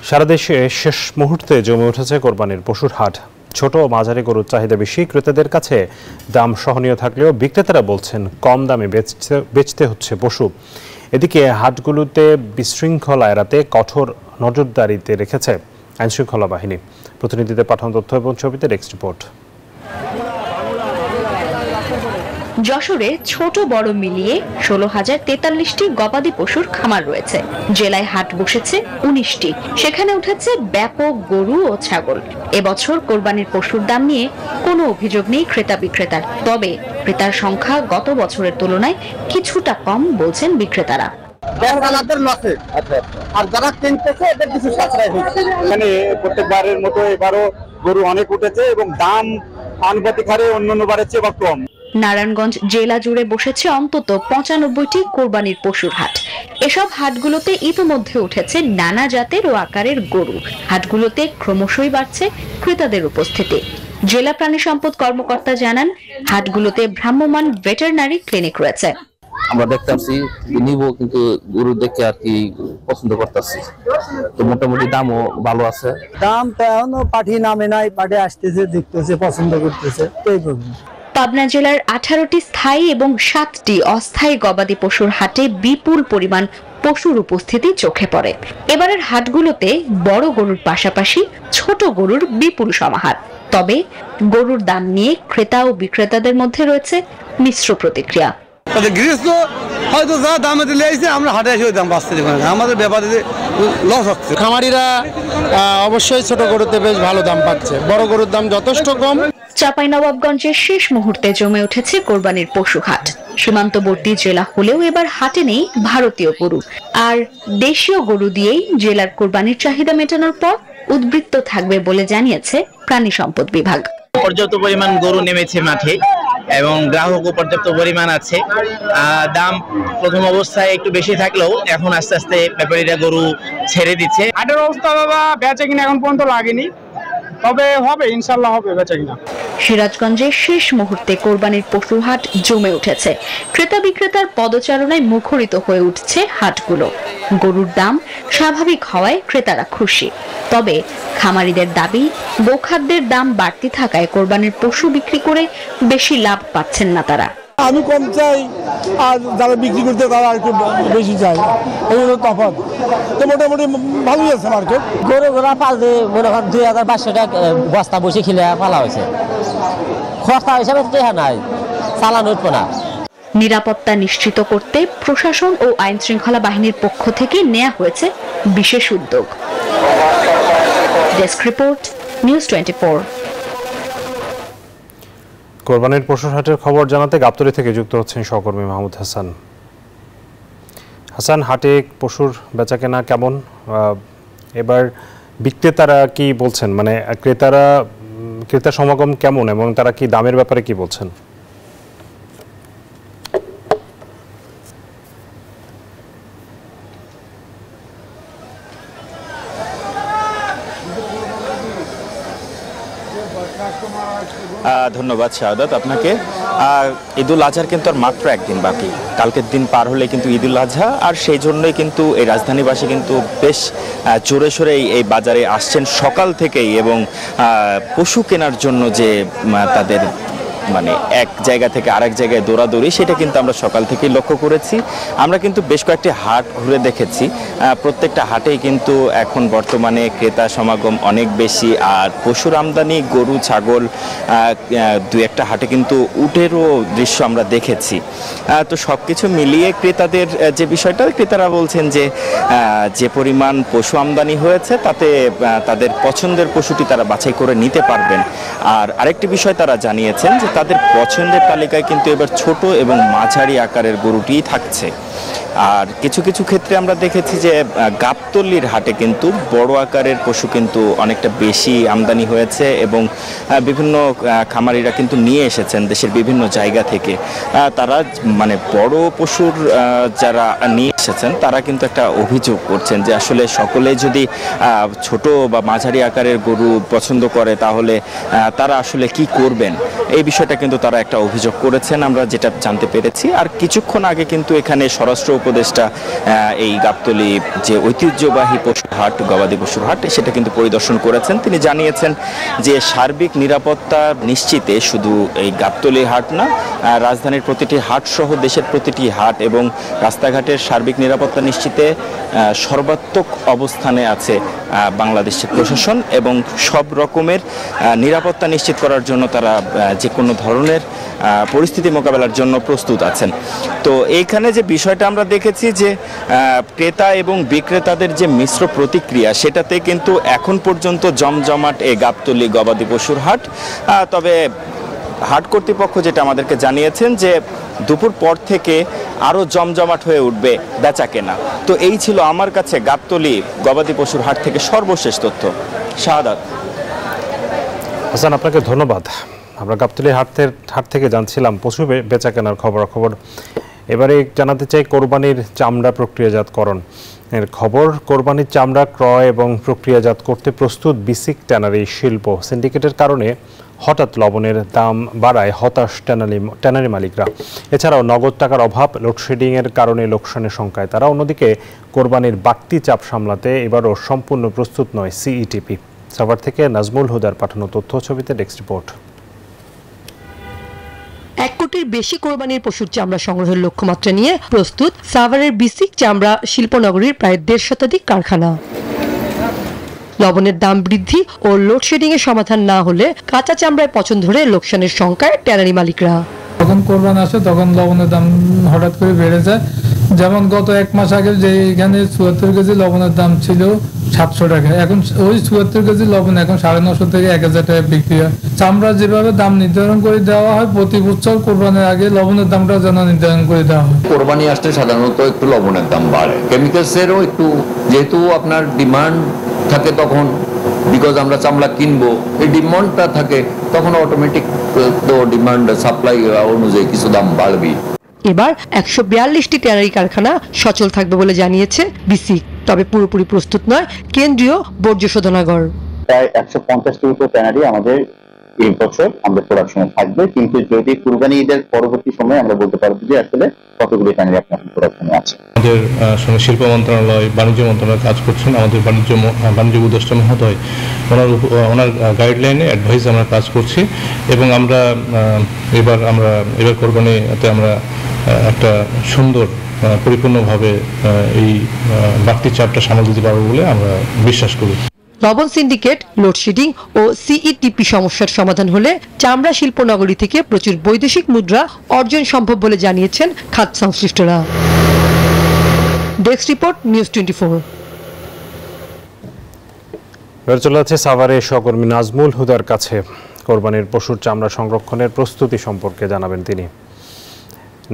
সারা দেশে শেষ মুহূর্তে জমে উঠেছে কোরবানির পশুর হাট। ছোট ও মাঝারি গরুর চাহিদা বেশি, ক্রেতাদের কাছে দাম সহনীয় থাকলেও বিক্রেতারা বলছেন কম দামে বেচতে হচ্ছে পশু। এদিকে হাটগুলোতে বিশৃঙ্খলা এড়াতে কঠোর নজরদারিতে রেখেছে আইনশৃঙ্খলা বাহিনী। প্রতিনিধিদের পাঠানো তথ্য এবং ছবিতে ডেস্ক রিপোর্ট। যশোরে ছোট বড় মিলিয়ে 16,043টি গবাদি পশুর খামার রয়েছে। জেলায় হাট বসেছে 19টি, সেখানে উঠেছে ব্যাপক গরু ও ছাগল। এবছর কোরবানির পশুর দাম নিয়ে কোনো অভিযোগ নেই ক্রেতা বিক্রেতার, তবে ক্রেতার সংখ্যা গত বছরের তুলনায় কিছুটা কম বলছেন বিক্রেতারা। আর যারা কিনতেছে এদের কিছু সাশ্রয় হচ্ছে। এখানে প্রত্যেকবারের মতো এবারও গরু অনেক উঠেছে এবং দাম আনুপাতিক হারে অন্যান্য বারের চেয়ে কম। নারায়ণগঞ্জ জেলা জুড়ে বসেছে অন্তত 95টি কোরবানির পশুর হাট। এসব হাটগুলোতে ইতিমধ্যে উঠেছে নানা জাতের ও আকারের গরু। হাটগুলোতে ক্রমশই বাড়ছে ক্রেতাদের উপস্থিতি। জেলা প্রাণী সম্পদ কর্মকর্তা জানান, হাটগুলোতে ভ্রাম্যমাণ ভেটেরিনারি ক্লিনিক রয়েছে। আমরা দেখতে পাচ্ছি নিব, কিন্তু গরু দেখে আর কি পছন্দ করতেছি, তো মোটামুটি দামও ভালো আছে। দামটা এখনো পাঠি নামে নাই, পাঠি আসতেছে, দেখতেছে, পছন্দ করতেছে। পাবনা জেলার 18টি স্থায়ী এবং 7টি অস্থায়ী গবাদি পশুর হাটে বিপুল পরিমাণ পশুর উপস্থিতি চোখে পড়ে। এবারের হাটগুলোতে বড় গরুর পাশাপাশি ছোট গরুর বিপুল সমাহার। তবে গরুর দাম নিয়ে ক্রেতা ও বিক্রেতাদের মধ্যে রয়েছে মিশ্র প্রতিক্রিয়া। গৃহস্থ হয়তো যা দামে দিলে আমরা হাটে এসে দাম বাঁচতে আমাদের ব্যাপারে লস হচ্ছে। খামারিরা অবশ্যই ছোট গরুতে বেশ ভালো দাম পাচ্ছে, বড় গরুর দাম যথেষ্ট কম। চাঁপাইনবাবগঞ্জের শেষ মুহূর্তে জমে উঠেছে কোরবানির পশু হাট। সীমান্তবর্তী জেলা হলেও এবার হাটে নেই ভারতীয় গরু, আর দেশীয় গরু দিয়েই জেলার কোরবানির চাহিদা মেটানোর পর উদ্বৃত্ত থাকবে বলে জানিয়েছে প্রাণী সম্পদ বিভাগ। পর্যাপ্ত পরিমাণ গরু নেমেছে মাঠে এবং গ্রাহকও পর্যাপ্ত পরিমাণ আছে। দাম প্রথম অবস্থায় একটু বেশি থাকলেও এখন আস্তে আস্তে ব্যাপারীরা গরু ছেড়ে দিচ্ছে। হাটের অবস্থা বাবা বেচা কিনা এখন পর্যন্ত লাগেনি, তবে হবে, ইনশাল্লাহ হবে বেচা কিনা। সিরাজগঞ্জের শেষ মুহূর্তে কোরবানির পশু হাট জমে উঠেছে। ক্রেতা বিক্রেতার পদচারণায় মুখরিত হয়ে উঠছে হাটগুলো। গরুর দাম স্বাভাবিক হওয়ায় ক্রেতারা খুশি, তবে খামারিদের দাবি গোখাদ্যের দাম বাড়তি থাকায় কোরবানির পশু বিক্রি করে বেশি লাভ পাচ্ছেন না তারা। আমি কম চাই আর যারা বিক্রি করতে তারা একটু বেশি চাই, এই হলো তফাৎ। তো মোটামুটি ভালোই আছে মার্কেট। গরু ঘোড়া পালতে মনে করেন 2500 টাকা বস্তা বসে খিলে পালা হয়েছে, খরচা হিসাবে তো নাই, চালানো উঠবো না। নিরাপত্তা নিশ্চিত করতে প্রশাসন ও আইন শৃঙ্খলা বাহিনীর পক্ষ থেকে নেওয়া হয়েছে বিশেষ উদ্যোগ। Desk report, news 24। কোরবানির পশুর হাটের খবর জানাতে গাবতলী থেকে যুক্ত হচ্ছেন সহকর্মী মাহমুদ হাসান। হাসান, হাটে পশুর বেচাকেনা কেমন? এবার বিক্রেতারা কি বলছেন, মানে ক্রেতা সমাগম কেমন এবং তারা কি দামের ব্যাপারে কি বলছেন? ধন্যবাদ শাহাদাত আপনাকে। ঈদুল আজহার কিন্তু আর মাত্র একদিন বাকি, কালকের দিন পার হলে কিন্তু ঈদুল আজহা, আর সেই জন্যই কিন্তু এই রাজধানীবাসী কিন্তু বেশ জোরে সোরেই এই বাজারে আসছেন সকাল থেকেই, এবং পশু কেনার জন্য যে তাদের মানে এক জায়গা থেকে আরেক জায়গায় দৌড়াদৌড়ি, সেটা কিন্তু আমরা সকাল থেকেই লক্ষ্য করেছি। আমরা কিন্তু বেশ কয়েকটি হাট ঘুরে দেখেছি, প্রত্যেকটা হাটেই কিন্তু এখন বর্তমানে ক্রেতা সমাগম অনেক বেশি, আর পশুর আমদানি গরু ছাগল দু একটা হাটে কিন্তু উটেরও দৃশ্য আমরা দেখেছি। তো সব কিছু মিলিয়ে ক্রেতাদের যে বিষয়টা, ক্রেতারা বলছেন যে যে পরিমাণ পশু আমদানি হয়েছে তাতে তাদের পছন্দের পশুটি তারা বাছাই করে নিতে পারবেন। আর আরেকটি বিষয় তারা জানিয়েছেন যে তাদের পছন্দের তালিকায় কিন্তু এবার ছোট এবং মাঝারি আকারের গরুটিই থাকছে। আর কিছু কিছু ক্ষেত্রে আমরা দেখেছি যে গাবতলীর হাটে কিন্তু বড় আকারের পশু কিন্তু অনেকটা বেশি আমদানি হয়েছে, এবং বিভিন্ন খামারিরা কিন্তু নিয়ে এসেছেন দেশের বিভিন্ন জায়গা থেকে। তারা মানে বড় পশুর যারা নিয়ে এসেছেন তারা কিন্তু একটা অভিযোগ করছেন যে আসলে সকলে যদি ছোট বা মাঝারি আকারের গরু পছন্দ করে তাহলে তারা আসলে কি করবেন, এই বিষয়টা কিন্তু তারা একটা অভিযোগ করেছেন, আমরা যেটা জানতে পেরেছি। আর কিছুক্ষণ আগে কিন্তু এখানে স্বরাষ্ট্র উপদেষ্টা এই গাবতলী যে ঐতিহ্যবাহী পশুর হাট, গবাদি পশুর হাট, সেটা কিন্তু পরিদর্শন করেছেন। তিনি জানিয়েছেন যে সার্বিক নিরাপত্তা নিশ্চিতে শুধু এই গাবতলী হাট না, রাজধানীর প্রতিটি হাট সহ দেশের প্রতিটি হাট এবং রাস্তাঘাটের সার্বিক নিরাপত্তা নিশ্চিতে সর্বাত্মক অবস্থানে আছে বাংলাদেশের প্রশাসন এবং সব রকমের নিরাপত্তা নিশ্চিত করার জন্য তারা যে কোনো ধরনের পরিস্থিতি মোকাবেলার জন্য প্রস্তুত আছেন। তো এইখানে যে বিষয়টা আমরা দেখেছি যে ক্রেতা এবং বিক্রেতাদের যে মিশ্র প্রতিক্রিয়া, সেটাতে কিন্তু এখন পর্যন্ত জমজমাট এই গাবতলী গবাদি পশুর হাট। তবে হাট কর্তৃপক্ষ যেটা আমাদেরকে জানিয়েছেন যে দুপুর পর থেকে আরও জমজমাট হয়ে উঠবে বেচা কেনা। তো এই ছিল আমার কাছে গাবতলী গবাদি পশুর হাট থেকে সর্বশেষ তথ্য। শাহাদাত। হাসান, আপনাকে ধন্যবাদ। আমরা গাবতলী হাট থেকে জানছিলাম পশু বেচা কেনার খবরাখবর। এবারে জানাতে চাই কোরবানির চামড়া প্রক্রিয়াজাতকরণ এর খবর। কোরবানির চামড়া ক্রয় এবং প্রক্রিয়াজাত করতে প্রস্তুত বিসিক ট্যানারি শিল্প সিন্ডিকেটের কারণে হঠাৎ লবণের দাম বাড়ায় হতাশ ট্যানারি মালিকরা। এছাড়াও নগদ টাকার অভাব, লোডশেডিংয়ের কারণে লোকসানের শঙ্কায় তারা। অন্যদিকে কোরবানির বাড়তি চাপ সামলাতে এবারও সম্পূর্ণ প্রস্তুত নয় সিইটিপি। সাভার থেকে নাজমুল হুদার পাঠানো তথ্য ছবিতে ডেস্ক রিপোর্ট। 1 কোটির বেশি কোরবানির পশুর চামড়া সংগ্রহের লক্ষ্যমাত্রা নিয়ে প্রস্তুত সাভারের বিসিক চামড়া শিল্পনগরীর প্রায় 1.5 শতাধিক কারখানা। লবণের দাম বৃদ্ধি ও লোডশেডিং এর সমাধান না হলে কাঁচা চামড়ায় পচন ধরে লোকসানের শঙ্কায় ট্যানারি মালিকরা। যখন কোরবানি আসে তখন লবণের দাম হঠাৎ করে বেড়ে যায়। যেমন গত 1 মাস আগে যে এখানে 74 কেজি লবণের দাম ছিল 700 টাকা, এখন ওই 74 কেজি লবণ এখন 950 থেকে 1000 টাকা বিক্রি হয়। চামড়া যেভাবে দাম নির্ধারণ করে দেওয়া হয়, প্রতি বছর কোরবানির আগে লবণের দামটা যেন নির্ধারণ করে দেওয়া হয়। কোরবানি আসতে সাধারণত একটু লবণের দাম বাড়ে, কেমিক্যালসেরও একটু, যেহেতু আপনার ডিমান্ড থাকে তখন, বিকজ আমরা চামড়া কিনবো, এই ডিমান্ডটা থাকে তখন অটোমেটিক তো ডিমান্ড সাপ্লাই অনুযায়ী কিছু দাম বাড়বে। এবার 142টি ট্যানারি কারখানা সচল থাকবে বলে জানিয়েছে বিসিক। তবে পুরোপুরি প্রস্তুত নয় কেন্দ্রীয় বর্জ্য শোধনাগার। প্রায় 150টি মতো ট্যানারি আমাদের এই বছর আমরা প্রোডাকশনে থাকবে, কিন্তু যদি কুরবানি ঈদের পরবর্তী সময়ে আমরা বলতে পারবো যে আসলে কতগুলি ট্যানারি আপনার প্রোডাকশনে আছে। আমাদের সঙ্গে শিল্প মন্ত্রণালয়, বাণিজ্য মন্ত্রণালয় কাজ করছেন। আমাদের বাণিজ্য উপদেষ্টা মহোদয় ওনার গাইডলাইনে অ্যাডভাইস আমরা কাজ করছি এবং আমরা এবার কোরবানিতে আমরা একটা সুন্দর পরিপূর্ণভাবে এই বাড়তি চাপটা সামাল দিতে পারবো বলে আমরা বিশ্বাস করি। লবণ সিন্ডিকেট, লোডশেডিং ও সিইটিপি সমস্যার সমাধান হলে চামড়া শিল্পনগরী থেকে প্রচুর বৈদেশিক মুদ্রা অর্জন সম্ভব বলে জানিয়েছেন খাত সংশ্লিষ্টরা। Desk report, news 24। এবার চলে যাচ্ছে সাভারের সহকর্মী নাজমুল হুদার কাছে। কোরবানির পশুর চামড়া সংরক্ষণের প্রস্তুতি সম্পর্কে জানাবেন তিনি।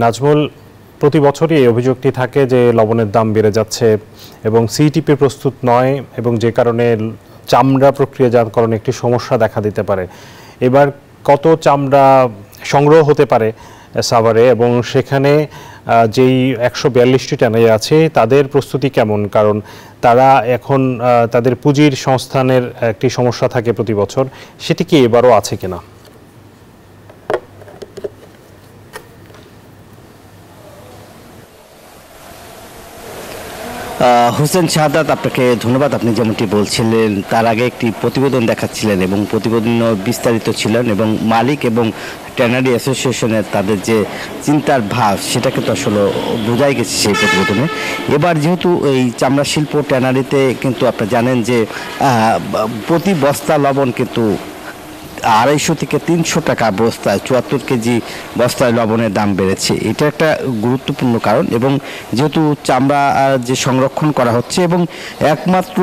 নাজমুল, প্রতি বছরই এই অভিযোগটি থাকে যে লবণের দাম বেড়ে যাচ্ছে এবং সিইটিপি প্রস্তুত নয় এবং যে কারণে চামড়া প্রক্রিয়াজাতকরণে একটি সমস্যা দেখা দিতে পারে। এবার কত চামড়া সংগ্রহ হতে পারে সাভারে এবং সেখানে যেই 142টি ট্যানারি আছে তাদের প্রস্তুতি কেমন? কারণ তারা এখন তাদের পুঁজির সংস্থানের একটি সমস্যা থাকে প্রতি বছর, সেটি কি এবারও আছে কিনা? হোসেন শাহাদাত, আপনাকে ধন্যবাদ। আপনি যেমনটি বলছিলেন তার আগে একটি প্রতিবেদন দেখাচ্ছিলেন এবং প্রতিবেদন বিস্তারিত ছিলেন এবং মালিক এবং ট্যানারি অ্যাসোসিয়েশনের তাদের যে চিন্তার ভাব সেটা কিন্তু আসলে বোঝাই গেছে সেই প্রতিবেদনে। এবার যেহেতু এই চামড়া শিল্প ট্যানারিতে কিন্তু আপনারা জানেন যে প্রতি বস্তা লবণ কিন্তু 250 থেকে 300 টাকা বস্তায়, 74 কেজি বস্তায় লবণের দাম বেড়েছে। এটা একটা গুরুত্বপূর্ণ কারণ এবং যেহেতু চামড়া যে সংরক্ষণ করা হচ্ছে এবং একমাত্র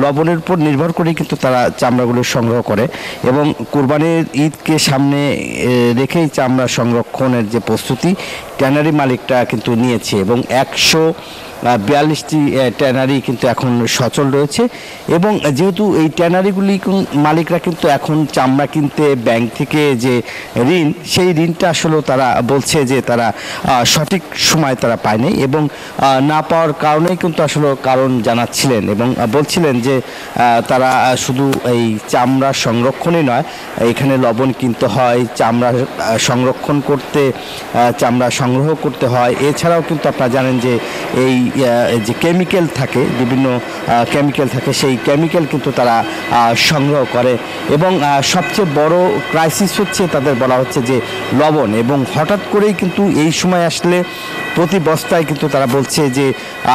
লবণের উপর নির্ভর করেই কিন্তু তারা চামড়াগুলো সংগ্রহ করে এবং কোরবানির ঈদকে সামনে রেখেই চামড়া সংরক্ষণের যে প্রস্তুতি ট্যানারি মালিকরা কিন্তু নিয়েছে এবং 142টি ট্যানারি কিন্তু এখন সচল রয়েছে এবং যেহেতু এই ট্যানারিগুলি মালিকরা কিন্তু এখন চামড়া কিনতে ব্যাংক থেকে যে ঋণ, সেই ঋণটা আসলে তারা বলছে যে তারা সঠিক সময় তারা পায়নি এবং না পাওয়ার কারণেই কিন্তু আসলে কারণ জানাচ্ছিলেন এবং বলছিলেন যে তারা শুধু এই চামড়া সংরক্ষণই নয়, এখানে লবণ কিনতে হয়, চামড়া সংরক্ষণ করতে চামড়া সংগ্রহ করতে হয়। এছাড়াও কিন্তু আপনারা জানেন যে এই যে কেমিক্যাল থাকে, বিভিন্ন কেমিক্যাল থাকে, সেই কেমিক্যাল কিন্তু তারা সংগ্রহ করে। এবং সবচেয়ে বড় ক্রাইসিস হচ্ছে তাদের বলা হচ্ছে যে লবণ, এবং হঠাৎ করেই কিন্তু এই সময় আসলে প্রতি বস্তায় কিন্তু তারা বলছে যে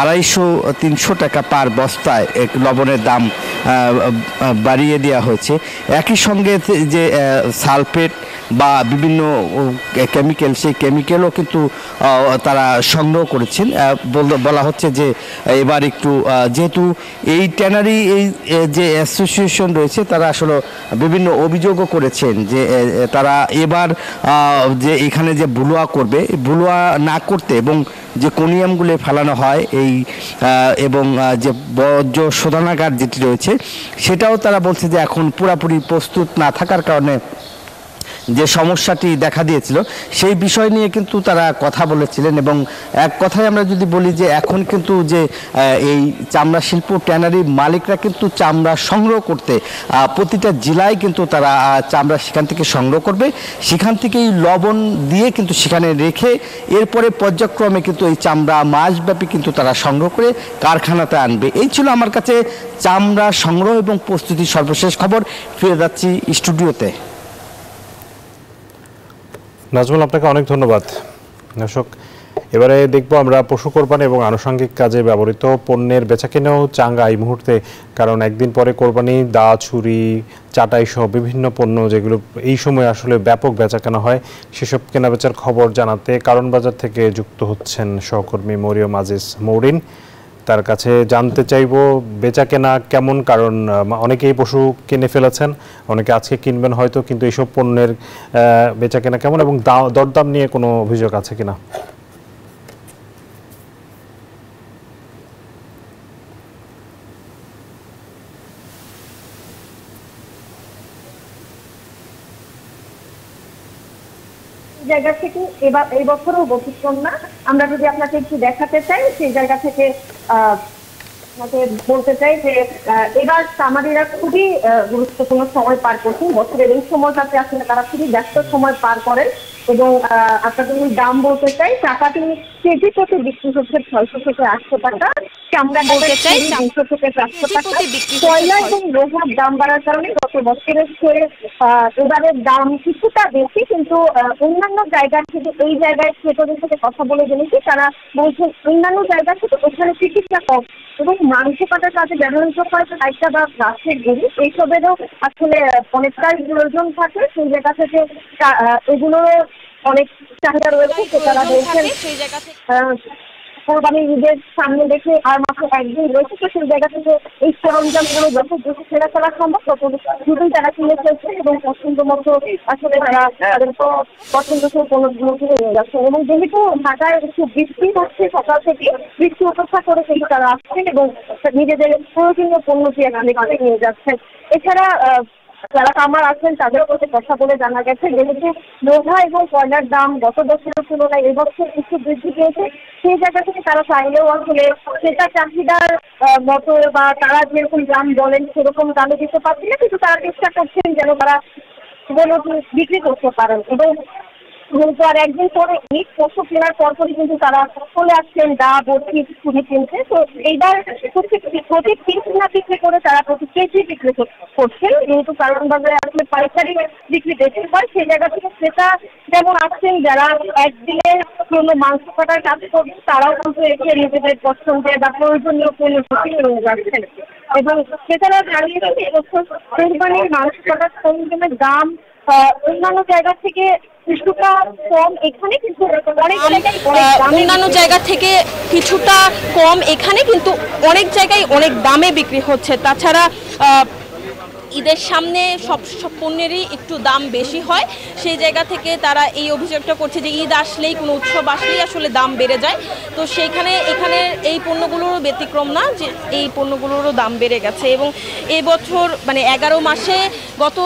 250-300 টাকা পার বস্তায় লবণের দাম বাড়িয়ে দেওয়া হয়েছে। একই সঙ্গে যে সালফেট বা বিভিন্ন কেমিক্যাল, সেই কেমিক্যালও কিন্তু তারা সংগ্রহ করেছেন। বলা হচ্ছে যে এবার একটু যেহেতু এই ট্যানারি এই যে অ্যাসোসিয়েশন রয়েছে তারা আসলে বিভিন্ন অভিযোগও করেছেন যে তারা এবার যে এখানে যে বুলুয়া করবে, বুলুয়া না করতে এবং যে কোনিয়ামগুলো ফেলানো হয় এই এবং যে বর্জ্য শোধনাগার যেটি রয়েছে সেটাও তারা বলছে যে এখন পুরোপুরি প্রস্তুত না থাকার কারণে যে সমস্যাটি দেখা দিয়েছিল সেই বিষয় নিয়ে কিন্তু তারা কথা বলেছিলেন। এবং এক কথায় আমরা যদি বলি যে এখন কিন্তু যে এই চামড়া শিল্প ট্যানারি মালিকরা কিন্তু চামড়া সংগ্রহ করতে প্রতিটা জেলায় কিন্তু তারা চামড়া সেখান থেকে সংগ্রহ করবে, সেখান থেকেই লবণ দিয়ে কিন্তু সেখানে রেখে এরপরে পর্যায়ক্রমে কিন্তু এই চামড়া মাসব্যাপী কিন্তু তারা সংগ্রহ করে কারখানাতে আনবে। এই ছিল আমার কাছে চামড়া সংগ্রহ এবং প্রস্তুতির সর্বশেষ খবর। ফিরে যাচ্ছি স্টুডিওতে। নাজমুল, আপনাকে অনেক ধন্যবাদ। দর্শক, এবারে দেখব আমরা পশু কোরবানি এবং আনুষঙ্গিক কাজে ব্যবহৃত পণ্যের বেচাকেনাও চাঙ্গা এই মুহূর্তে, কারণ একদিন পরে কোরবানি, দা, ছুরি, চাটাই সহ বিভিন্ন পণ্য যেগুলো এই সময় আসলে ব্যাপক বেচাকেনা হয় সেসব কেনাবেচার খবর জানাতে কারণ বাজার থেকে যুক্ত হচ্ছেন সহকর্মী মরিয়ম আজিজ মৌরিন। তার কাছে জানতে চাইব বেচাকেনা কেমন, কারণ অনেকেই পশু কিনে ফেলেছেন, অনেকে আজকে কিনবেন হয়তো, কিন্তু এইসব পণ্যের বেচাকেনা কেমন এবং দরদাম নিয়ে কোনো অভিযোগ আছে কিনা। জায়গা থেকে এবার এই বছরও ব্যতিক্রম না। আমরা যদি আপনাকে একটু দেখাতে চাই সেই জায়গা থেকে আপনাকে বলতে চাই যে এবার তামারিরা খুবই গুরুত্বপূর্ণ সময় পার করছেন। বছরের এই সময়টাতে আসলে তারা খুবই ব্যস্ত সময় পার করেন এবং আপনাকে দাম বলতে চাই, টাকাটি কেজি প্রতি বিক্রি হচ্ছে 600 থেকে 800 টাকা, চামড়া বলতে চাই 200 থেকে 400 টাকা। কয়লা এবং লোহার দাম বাড়ার কারণে গত বছরের চেয়ে এবারের দাম কিছুটা বেশি, কিন্তু অন্যান্য জায়গা থেকে এই জায়গায় ক্রেতাদের সাথে কথা বলে জেনেছি, তারা বলছেন অন্যান্য জায়গা থেকে ওখানে চিকিৎসা কম এবং মাংস কাটার কাজে ব্যবহৃত হয় একটা বা গাছের গরু, এইসবেরও আসলে অনেকটাই প্রয়োজন থাকে। সেই জায়গা থেকে এগুলো অনেক চাহিদা রয়েছে। তারা বলছেন কোরবানি ঈদের সামনে দেখে আর মাত্র একদিন রয়েছে, তো সেই জায়গা থেকে এই সরঞ্জামগুলো যত দ্রুত ছেড়ে ফেলা সম্ভব তত দ্রুতই তারা কিনে ফেলছে এবং পছন্দ মতো আসলে তারা তাদের পছন্দসই পণ্যগুলো কিনে নিয়ে যাচ্ছে। এবং যেহেতু ঢাকায় একটু বৃষ্টি হচ্ছে সকাল থেকে, বৃষ্টি উপেক্ষা করে কিন্তু তারা আসছেন এবং নিজেদের প্রয়োজনীয় পণ্যটি এখানে নিয়ে যাচ্ছেন। এছাড়া যারা কামার আছেন তাদের সাথে কথা বলে জানা গেছে যেহেতু লোহা এবং কয়লার দাম গত বছরের তুলনায় এবছর একটু বৃদ্ধি পেয়েছে, সেই জায়গা থেকে তারা চাইলেও আসলে সেটা চাহিদার মতো বা তারা যেরকম দাম বলেন সেরকম দামে দিতে পারছে না, কিন্তু তারা চেষ্টা করছেন যেন তারা বিক্রি করতে পারেন। এবং যেহেতু আর একদিন পরে ঈদ, পশু কেনার পরপরই কিন্তু তারা চলে আসছেন দা, বরফি, ছুরি কিনতে। তো এইবার প্রতি পিস না বিক্রি করে তারা প্রতি কেজি বিক্রি করছেন, যেহেতু কারণ বাজারে আসলে পাইকারি বিক্রি বেশি হয়। সেই জায়গা থেকে ক্রেতা যেমন আসছেন যারা একদিনের জন্য মাংস কাটার কাজ করছেন, তারাও কিন্তু এসে নিজেদের পছন্দের বা প্রয়োজনীয় পণ্য নিয়ে যাচ্ছেন। এবং ক্রেতারা জানিয়েছেন এবছর কোরবানির মাংস কাটার সরঞ্জামের দাম অন্যান্য জায়গা থেকে কিছুটা কম, এখানে কিন্তু অন্যান্য জায়গা থেকে কিছুটা কম, এখানে কিন্তু অনেক জায়গায় অনেক দামে বিক্রি হচ্ছে। তাছাড়া ঈদের সামনে সব পণ্যেরই একটু দাম বেশি হয়, সেই জায়গা থেকে তারা এই অভিযোগটা করছে যে ঈদ আসলেই কোনো উৎসব আসলেই আসলে দাম বেড়ে যায়। তো সেইখানে এখানে এই পণ্যগুলোরও ব্যতিক্রম না, যে এই পণ্যগুলোরও দাম বেড়ে গেছে। এবং এবছর মানে 11 মাসে গত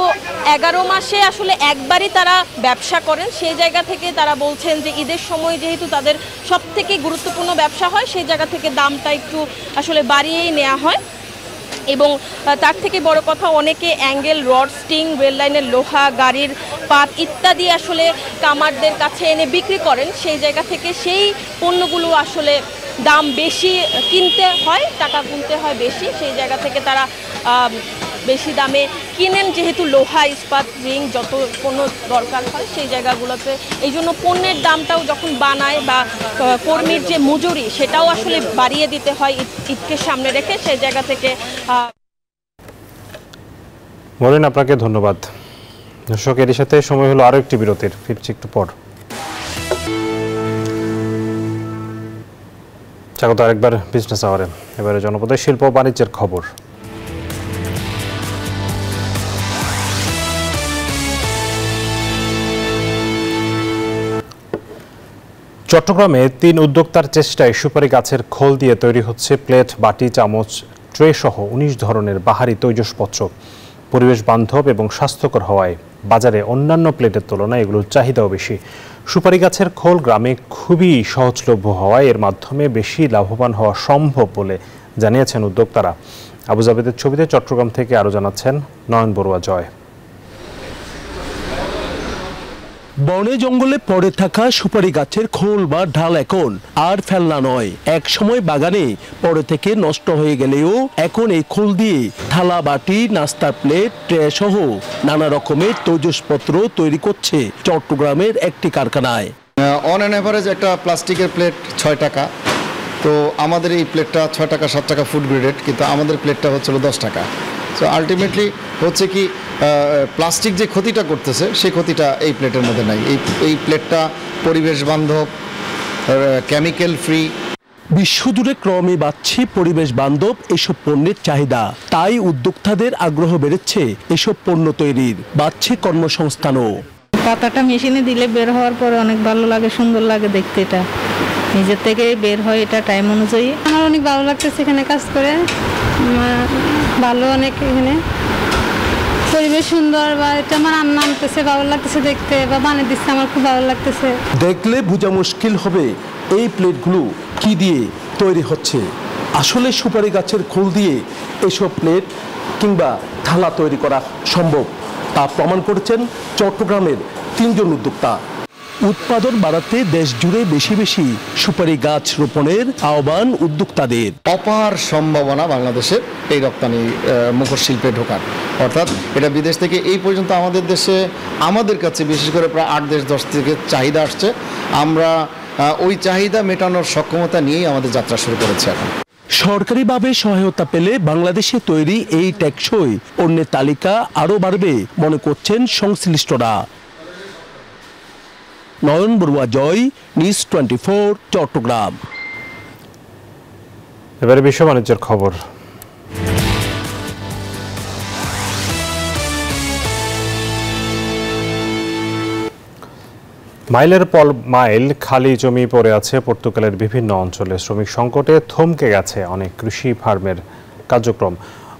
11 মাসে আসলে একবারই তারা ব্যবসা করেন, সেই জায়গা থেকে তারা বলছেন যে ঈদের সময় যেহেতু তাদের সব থেকে গুরুত্বপূর্ণ ব্যবসা হয়, সেই জায়গা থেকে দামটা একটু আসলে বাড়িয়েই নেওয়া হয়। এবং তার থেকে বড় কথা, অনেকে অ্যাঙ্গেল, রড, স্টিং, রেল লাইনের লোহা, গাড়ির ইস্পাত ইত্যাদি আসলে কামারদের কাছে এনে বিক্রি করেন, সেই জায়গা থেকে সেই পণ্যগুলো আসলে দাম বেশি কিনতে হয়, টাকা গুনতে হয় বেশি, সেই জায়গা থেকে তারা বেশি দামে কিনেন, যেহেতু লোহা ইস্পাত রিং যত পণ্য দরকার হয় সেই জায়গাগুলোতে। এই জন্য পণ্যের দামটাও যখন বানায় বা কর্মীর যে মজুরি সেটাও আসলে বাড়িয়ে দিতে হয় ঈদকে সামনে রেখে, সেই জায়গা থেকে। মরিন, আপনাকে ধন্যবাদ। দর্শক, এর সাথে সময় হলো আরো একটি বিরতির, ফিরছি একটু পর। স্বাগত আরেকবার বিজনেস আওয়ারে। এবারে জনপদের শিল্প বাণিজ্যের খবর। চট্টগ্রামে 3 উদ্যোক্তার চেষ্টায় সুপারি গাছের খোল দিয়ে তৈরি হচ্ছে প্লেট, বাটি, চামচ, ট্রে সহ 19 ধরনের বাহারি তৈজসপত্র। পরিবেশ বান্ধব এবং স্বাস্থ্যকর হওয়ায় বাজারে অন্যান্য প্লেটের তুলনায় এগুলোর চাহিদাও বেশি। সুপারি গাছের খোল গ্রামে খুবই সহজলভ্য হওয়ায় এর মাধ্যমে বেশি লাভবান হওয়া সম্ভব বলে জানিয়েছেন উদ্যোক্তারা। আবু জাবেদের ছবিতে চট্টগ্রাম থেকে আরও জানাচ্ছেন নয়ন বড়ুয়া জয়। বনে জঙ্গলে পড়ে থাকা সুপারি গাছের খোল বা ঢাল এখন আর ফেলনা নয়। এক সময় বাগানে পড়ে থেকে নষ্ট হয়ে গেলেও এখন এই খোল দিয়ে থালা, বাটি, নাস্তার প্লেট, ট্রে সহ নানা রকমের তৈজসপত্র তৈরি করছে চট্টগ্রামের একটি কারখানায়। অন অ্যান অ্যাভারেজ একটা প্লাস্টিকের প্লেট 6 টাকা, তো আমাদের এই প্লেটটা 6 টাকা 7 টাকা ফুড গ্রেডেড, কিন্তু আমাদের প্লেটটা হচ্ছিল 10 টাকা। সো আলটিমেটলি হচ্ছে কি প্লাস্টিক যে ক্ষতিটা করতেছে সেই ক্ষতিটা এই প্লেটের মধ্যে নাই। এই প্লেটটা পরিবেশ বান্ধব, কেমিক্যাল ফ্রি। বিশ্বজুড়ে ক্রমে বাড়ছে পরিবেশ বান্ধব এসব পণ্যের চাহিদা, তাই উদ্যোক্তাদের আগ্রহ বেড়েছে এসব পণ্য তৈরির, বাড়ছে কর্মসংস্থানও। পাতাটা মেশিনে দিলে বের হওয়ার পরে অনেক ভালো লাগে, সুন্দর লাগে দেখতে। এটা নিজের থেকে বের হয়, এটা টাইম অনুযায়ী। আমার অনেক ভালো লাগতেছে এখানে কাজ করে, ভালো অনেক এখানে পরিবেশ সুন্দর, বা এটা আমার রান্না আনতেছে ভালো লাগতেছে দেখতে, বা বানিয়ে দিচ্ছে আমার খুব ভালো লাগতেছে। দেখলে বোঝা মুশকিল হবে এই প্লেটগুলো কি দিয়ে তৈরি হচ্ছে। আসলে সুপারি গাছের খোল দিয়ে এসব প্লেট কিংবা থালা তৈরি করা সম্ভব, তা প্রমাণ করেছেন চট্টগ্রামের 3 জন উদ্যোক্তা। উৎপাদন বাড়াতে দেশ জুড়ে বেশি বেশি সুপারি গাছ রোপণের আহ্বান উদ্যোক্তাদের। অপার সম্ভাবনা বাংলাদেশের এই রপ্তানি মুখোশ শিল্পে ঢোকার, অর্থাৎ এটা বিদেশ থেকে এই পর্যন্ত আমাদের দেশে, আমাদের কাছে বিশেষ করে প্রায় 8-10 থেকে চাহিদা আসছে। আমরা ওই চাহিদা মেটানোর সক্ষমতা নিয়েই আমাদের যাত্রা শুরু করেছি। এখন সরকারিভাবে সহায়তা পেলে বাংলাদেশে তৈরি এই টেকসই পণ্যের তালিকা আরও বাড়বে মনে করছেন সংশ্লিষ্টরা। নয়ন বড়ুয়া জয়, নিউজ 24, চট্টগ্রাম। এবারে বিশ্ব বাণিজ্যের খবর। মাইলের পর মাইল খালি জমি পড়ে আছে পর্তুগালের বিভিন্ন অঞ্চলে। শ্রমিক সংকটে থমকে গেছে অনেক কৃষি ফার্মের কার্যক্রম,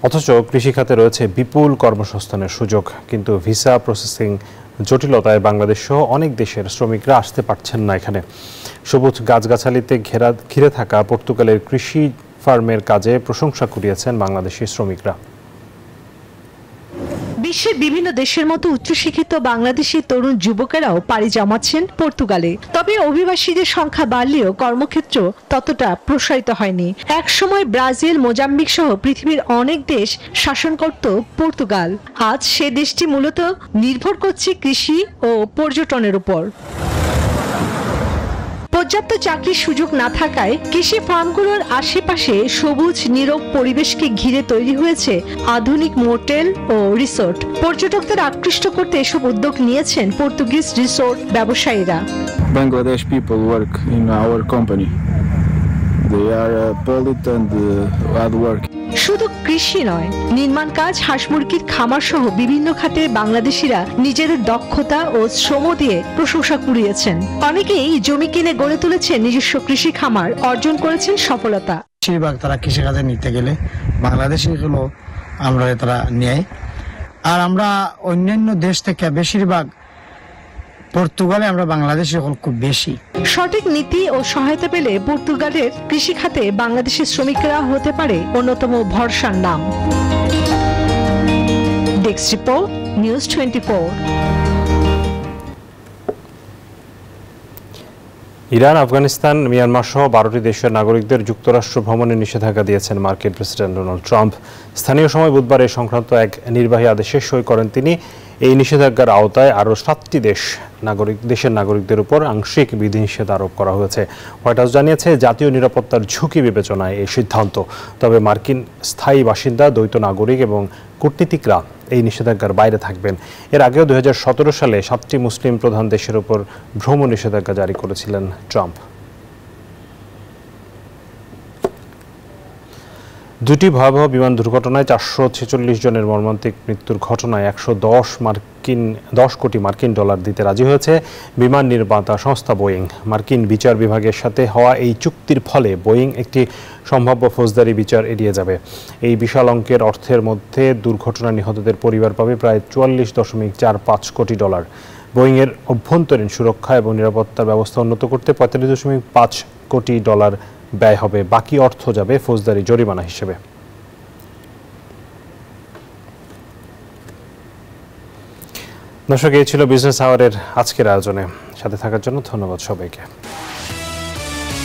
অথচ কৃষিখাতে রয়েছে বিপুল কর্মসংস্থানের সুযোগ। কিন্তু ভিসা প্রসেসিং জটিলতায় বাংলাদেশ সহ অনেক দেশের শ্রমিকরা আসতে পারছেন না এখানে। সবুজ গাছগাছালিতে ঘিরে থাকা পর্তুগালের কৃষি ফার্মের কাজে প্রশংসা কুড়িয়েছেন বাংলাদেশি শ্রমিকরা। বিশ্বের বিভিন্ন দেশের মতো উচ্চশিক্ষিত বাংলাদেশি তরুণ যুবকেরাও পাড়ি জমাচ্ছেন পর্তুগালে। তবে অভিবাসীদের সংখ্যা বাড়লেও কর্মক্ষেত্র ততটা প্রসারিত হয়নি। একসময় ব্রাজিল, মোজাম্বিক সহ পৃথিবীর অনেক দেশ শাসন করত পর্তুগাল। আজ সে দেশটি মূলত নির্ভর করছে কৃষি ও পর্যটনের উপর। পর্যাপ্ত চাকরির সুযোগ না থাকায় কৃষি ফার্মগুলোর আশেপাশে সবুজ নীরব পরিবেশকে ঘিরে তৈরি হয়েছে আধুনিক মোটেল ও রিসোর্ট। পর্যটকদের আকৃষ্ট করতে এসব উদ্যোগ নিয়েছেন পর্তুগিজ রিসোর্ট ব্যবসায়ীরা। Bangladesh people work in our company. They are polite and hard work. শুধু কৃষি নয়, নির্মাণ কাজ, হাঁস মুরগির খামার সহ বিভিন্ন খাতে বাংলাদেশিরা নিজেদের দক্ষতা ও শ্রম দিয়ে প্রশংসা কুড়িয়েছেন। অনেকেই জমি কিনে গড়ে তুলেছেন নিজস্ব কৃষি খামার, অর্জন করেছেন সফলতা। বেশিরভাগ তারা কৃষিকাজে নিতে গেলে বাংলাদেশিগুলো আমরা তারা নেয়, আর আমরা অন্যান্য দেশ থেকে বেশিরভাগ পর্তুগালে আমরা বাংলাদেশি খুব বেশি। সঠিক নীতি ও সহায়তা পেলে পর্তুগালের কৃষি খাতে বাংলাদেশের শ্রমিকরা হতে পারে অন্যতম ভরসার নাম। Desk report, news 24। Iran, Afghanistan, Myanmar সহ 12টি দেশের নাগরিকদের যুক্তরাষ্ট্র ভ্রমণে নিষেধাজ্ঞা দিয়েছেন মার্কিন প্রেসিডেন্ট ডোনাল্ড ট্রাম্প। স্থানীয় সময় বুধবার এই সংক্রান্ত এক নির্বাহী আদেশে সই করেন তিনি। এই নিষেধাজ্ঞার আওতায় আরও 7টি দেশের নাগরিকদের উপর আংশিক বিধিনিষেধ আরোপ করা হয়েছে। হোয়াইট হাউস জানিয়েছে জাতীয় নিরাপত্তার ঝুঁকি বিবেচনায় এই সিদ্ধান্ত। তবে মার্কিন স্থায়ী বাসিন্দা, দ্বৈত নাগরিক এবং কূটনীতিকরা এই নিষেধাজ্ঞার বাইরে থাকবেন। এর আগেও 2017 সালে 7টি মুসলিম প্রধান দেশের উপর ভ্রমণ নিষেধাজ্ঞা জারি করেছিলেন ট্রাম্প। দুটি ভয়াবহ বিমান দুর্ঘটনায় 446 জনের মর্মান্তিক মৃত্যুর ঘটনায় 110 কোটি মার্কিন ডলার দিতে রাজি হয়েছে বিমান নির্মাতা সংস্থা বোয়িং। মার্কিন বিচার বিভাগের সাথে হওয়া এই চুক্তির ফলে বোয়িং একটি সম্ভাব্য ফৌজদারি বিচার এড়িয়ে যাবে। এই বিশাল অঙ্কের অর্থের মধ্যে দুর্ঘটনা নিহতদের পরিবার পাবে প্রায় 44.45 কোটি ডলার। বোয়িংয়ের অভ্যন্তরীণ সুরক্ষা এবং নিরাপত্তার ব্যবস্থা উন্নত করতে 45.5 কোটি ডলার ব্যয় হবে। বাকি অর্থ যাবে ফৌজদারি জরিমানা হিসেবে। দর্শক, এই ছিল বিজনেস আওয়ারের আজকের আয়োজনে। সাথে থাকার জন্য ধন্যবাদ সবাইকে।